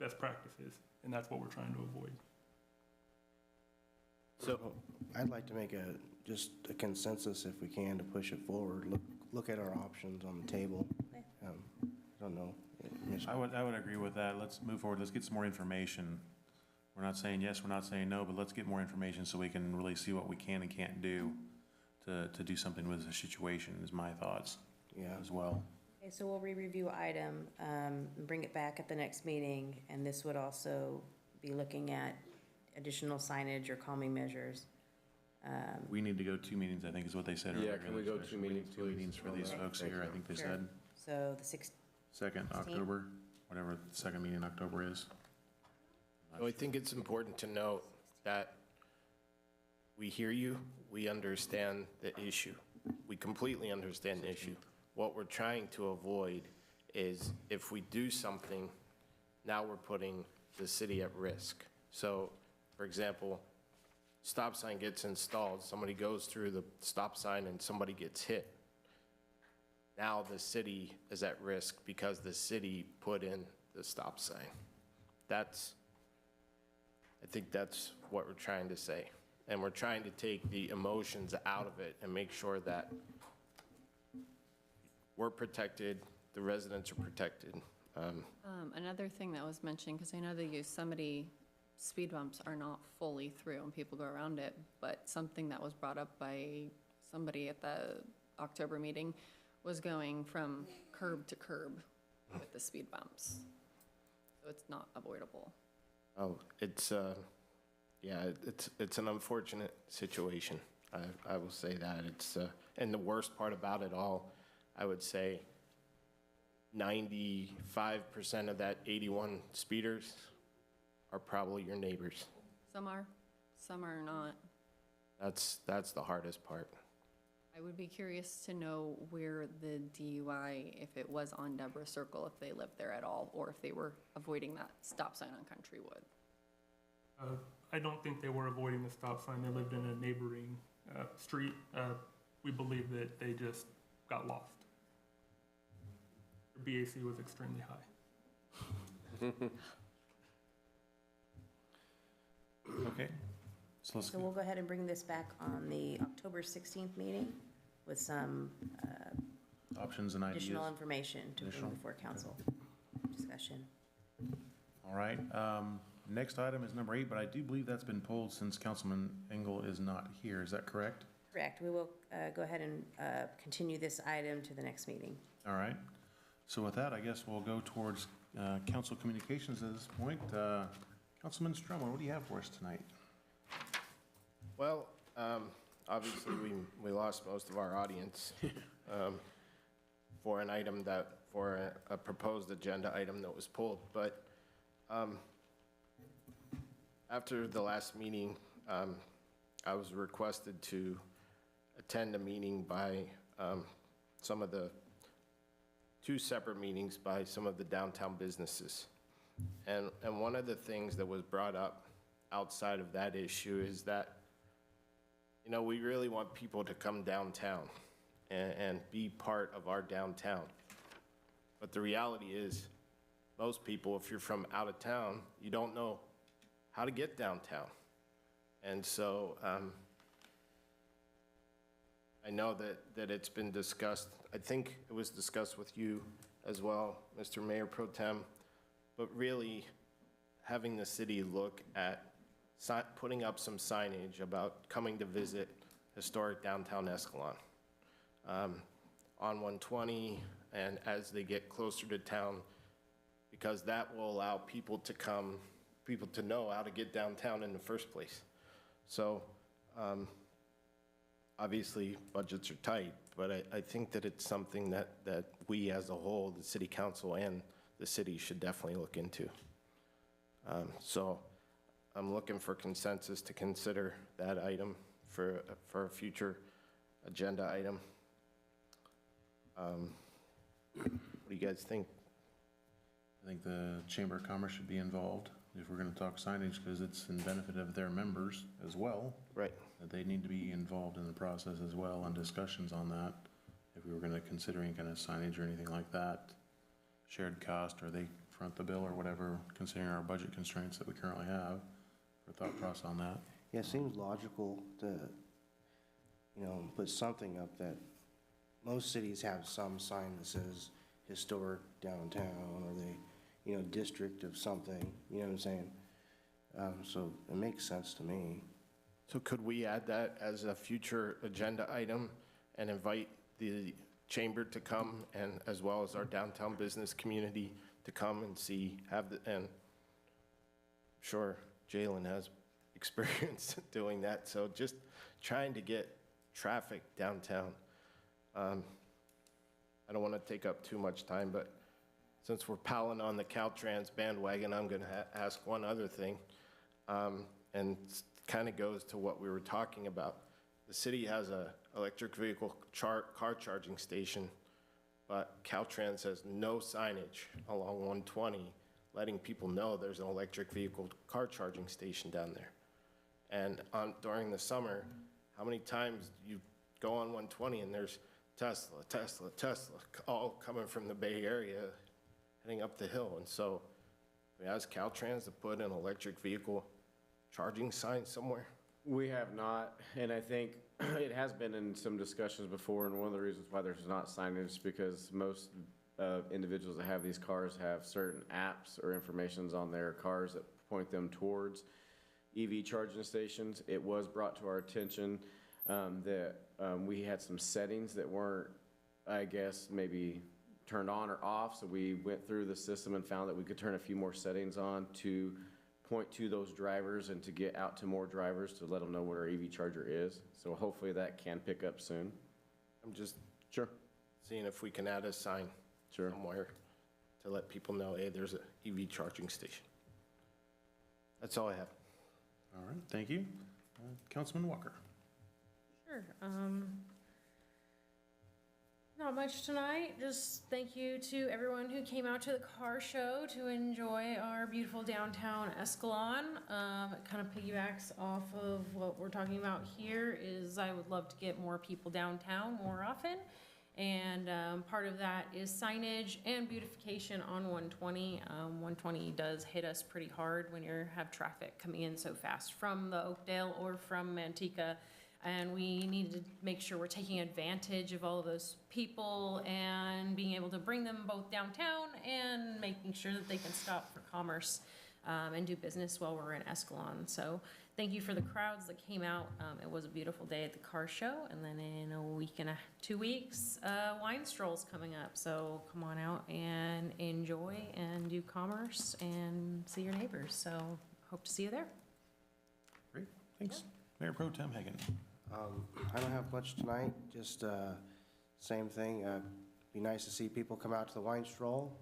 best practices, and that's what we're trying to avoid. So I'd like to make just a consensus if we can to push it forward. Look at our options on the table. I don't know. I would agree with that. Let's move forward. Let's get some more information. We're not saying yes, we're not saying no, but let's get more information so we can really see what we can and can't do to do something with the situation, is my thoughts. Yeah. As well. Okay, so we'll re-review item, and bring it back at the next meeting, and this would also be looking at additional signage or calming measures. We need to go 2 meetings, I think is what they said Yeah, earlier. can we go 2 meetings, Two please? meetings for these Okay, folks thank here, I you. think they Sure. said. So the 6th, 2nd October, whatever the second meeting in October is. So I think it's important to note that we hear you, we understand the issue. We completely understand the issue. What we're trying to avoid is if we do something, now we're putting the city at risk. So, for example, stop sign gets installed, somebody goes through the stop sign and somebody gets hit. Now the city is at risk because the city put in the stop sign. I think that's what we're trying to say. And we're trying to take the emotions out of it and make sure that we're protected, the residents are protected. Another thing that was mentioned, because I know they use speed bumps are not fully through and people go around it, but something that was brought up by somebody at the October meeting was going from curb to curb with the speed bumps. So it's not avoidable. Oh, it's an unfortunate situation. I will say that. And the worst part about it all, I would say 95% of that 81 speeders are probably your neighbors. Some are not. That's the hardest part. I would be curious to know where the DUI, if it was on Deborah Circle, if they lived there at all, or if they were avoiding that stop sign on Countrywood. I don't think they were avoiding the stop sign. They lived in a neighboring street. We believe that they just got lost. Their BAC was extremely high. Okay. So let's so we'll go ahead and bring this back on the October 16th meeting with some options and ideas. additional information to bring Additional? before council discussion. All right. Next item is number 8, but I do believe that's been pulled since Councilman Engel is not here. Is that correct? Correct. We will go ahead and continue this item to the next meeting. All right. So with that, I guess we'll go towards council communications at this point. Councilman Stromer, what do you have for us tonight? Well, obviously, we lost most of our audience for an item for a proposed agenda item that was pulled. But after the last meeting, I was requested to attend a meeting by two separate meetings by some of the downtown businesses. And one of the things that was brought up outside of that issue is that, we really want people to come downtown and be part of our downtown. But the reality is, most people, if you're from out of town, you don't know how to get downtown. And so I know that it's been discussed. I think it was discussed with you as well, Mr. Mayor Pro Tem, but really having the city look at putting up some signage about coming to visit historic downtown Escalon on 120 and as they get closer to town, because that will allow people to know how to get downtown in the first place. So obviously budgets are tight, but I think that it's something that we as a whole, the city council and the city, should definitely look into. So I'm looking for consensus to consider that item for a future agenda item. What do you guys think? I think the Chamber of Commerce should be involved if we're gonna talk signage, because it's in benefit of their members as well, Right. that they need to be involved in the process as well and discussions on that. If we were gonna consider any kind of signage or anything like that, shared cost, or they front the bill or whatever, considering our budget constraints that we currently have, for thought process on that. Yeah, it seems logical to, put something up that, most cities have some sign that says historic downtown, or they, district of something, you know what I'm saying? So it makes sense to me. So could we add that as a future agenda item and invite the chamber to come, and as well as our downtown business community to come and see, and sure, Jalen has experience doing that, so just trying to get traffic downtown. I don't want to take up too much time, but since we're palling on the Caltrans bandwagon, I'm going to ask one other thing, and kind of goes to what we were talking about. The city has a electric vehicle car charging station, but Caltrans has no signage along 120 letting people know there's an electric vehicle car charging station down there. And during the summer, how many times you go on 120 and there's Tesla, all coming from the Bay Area, heading up the hill. And so we asked Caltrans to put an electric vehicle charging sign somewhere. We have not, and I think it has been in some discussions before, and one of the reasons why there's not signage is because most individuals that have these cars have certain apps or informations on their cars that point them towards EV charging stations. It was brought to our attention that we had some settings that weren't, I guess, maybe turned on or off, so we went through the system and found that we could turn a few more settings on to point to those drivers and to get out to more drivers to let them know what our EV charger is. So hopefully that can pick up soon. I'm just Sure. seeing if we can add a sign Sure. somewhere to let people know, hey, there's an EV charging station. That's all I have. All right, thank you. Councilman Walker. Sure. Not much tonight. Just thank you to everyone who came out to the car show to enjoy our beautiful downtown Escalon. It kind of piggybacks off of what we're talking about here is I would love to get more people downtown more often. And part of that is signage and beautification on 120. 120 does hit us pretty hard when you have traffic coming in so fast from the Oakdale or from Manteca. And we need to make sure we're taking advantage of all of those people and being able to bring them both downtown and making sure that they can stop for commerce and do business while we're in Escalon. So thank you for the crowds that came out. It was a beautiful day at the car show. And then in a week and 2 weeks, wine stroll's coming up. So come on out and enjoy and do commerce and see your neighbors. So hope to see you there. Great, thanks. Mayor Pro Tem Hagan. I don't have much tonight, just same thing. Be nice to see people come out to the wine stroll.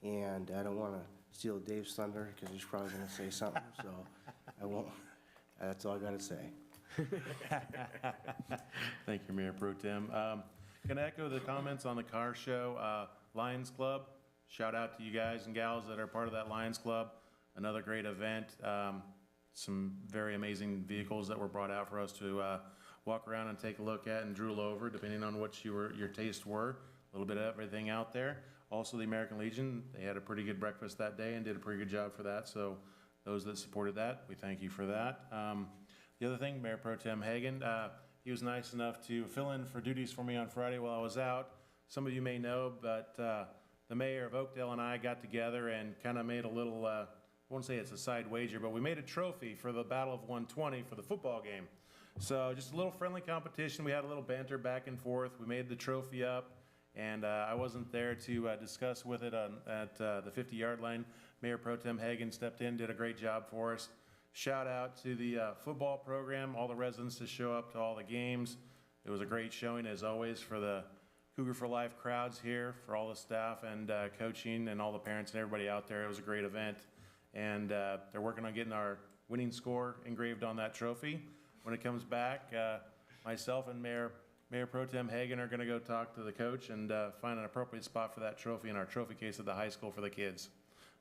And I don't want to steal Dave's thunder because he's probably going to say something, so I won't. That's all I got to say. Thank you, Mayor Pro Tem. Can I echo the comments on the car show? Lions Club, shout out to you guys and gals that are part of that Lions Club. Another great event. Some very amazing vehicles that were brought out for us to walk around and take a look at and drool over, depending on what your tastes were. A little bit of everything out there. Also, the American Legion, they had a pretty good breakfast that day and did a pretty good job for that. So those that supported that, we thank you for that. The other thing, Mayor Pro Tem Hagan, he was nice enough to fill in for duties for me on Friday while I was out. Some of you may know, but the mayor of Oakdale and I got together and kind of made a little, I won't say it's a side wager, but we made a trophy for the Battle of 120 for the football game. So just a little friendly competition. We had a little banter back and forth. We made the trophy up, and I wasn't there to discuss with it at the 50-yard line. Mayor Pro Tem Hagan stepped in, did a great job for us. Shout out to the football program, all the residents to show up to all the games. It was a great showing, as always, for the Cougar for Life crowds here, for all the staff and coaching and all the parents and everybody out there. It was a great event. And they're working on getting our winning score engraved on that trophy. When it comes back, myself and Mayor Pro Tem Hagan are going to go talk to the coach and find an appropriate spot for that trophy in our trophy case at the high school for the kids.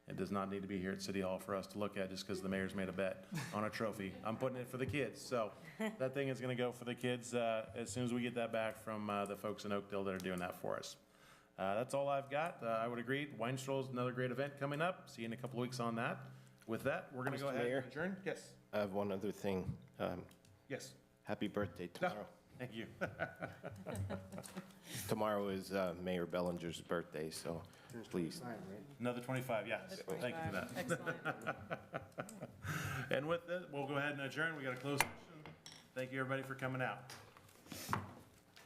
It does not need to be here at City Hall for us to look at just because the mayor's made a bet on a trophy. I'm putting it for the kids, so that thing is gonna go for the kids, as soon as we get that back from, the folks in Oakdale that are doing that for us. That's all I've got. I would agree. Wine Stroll is another great event coming up. See you in a couple weeks on that. With that, we're gonna go Mr. ahead Mayor? and adjourn. Yes, I have one other thing. yes. Happy birthday tomorrow. Thank you. Tomorrow is Mayor Bellinger's birthday, so please. Another 25, yes. Thank you for that. Excellent. And with that, we'll go ahead and adjourn. We got a closed session. Thank you, everybody, for coming out.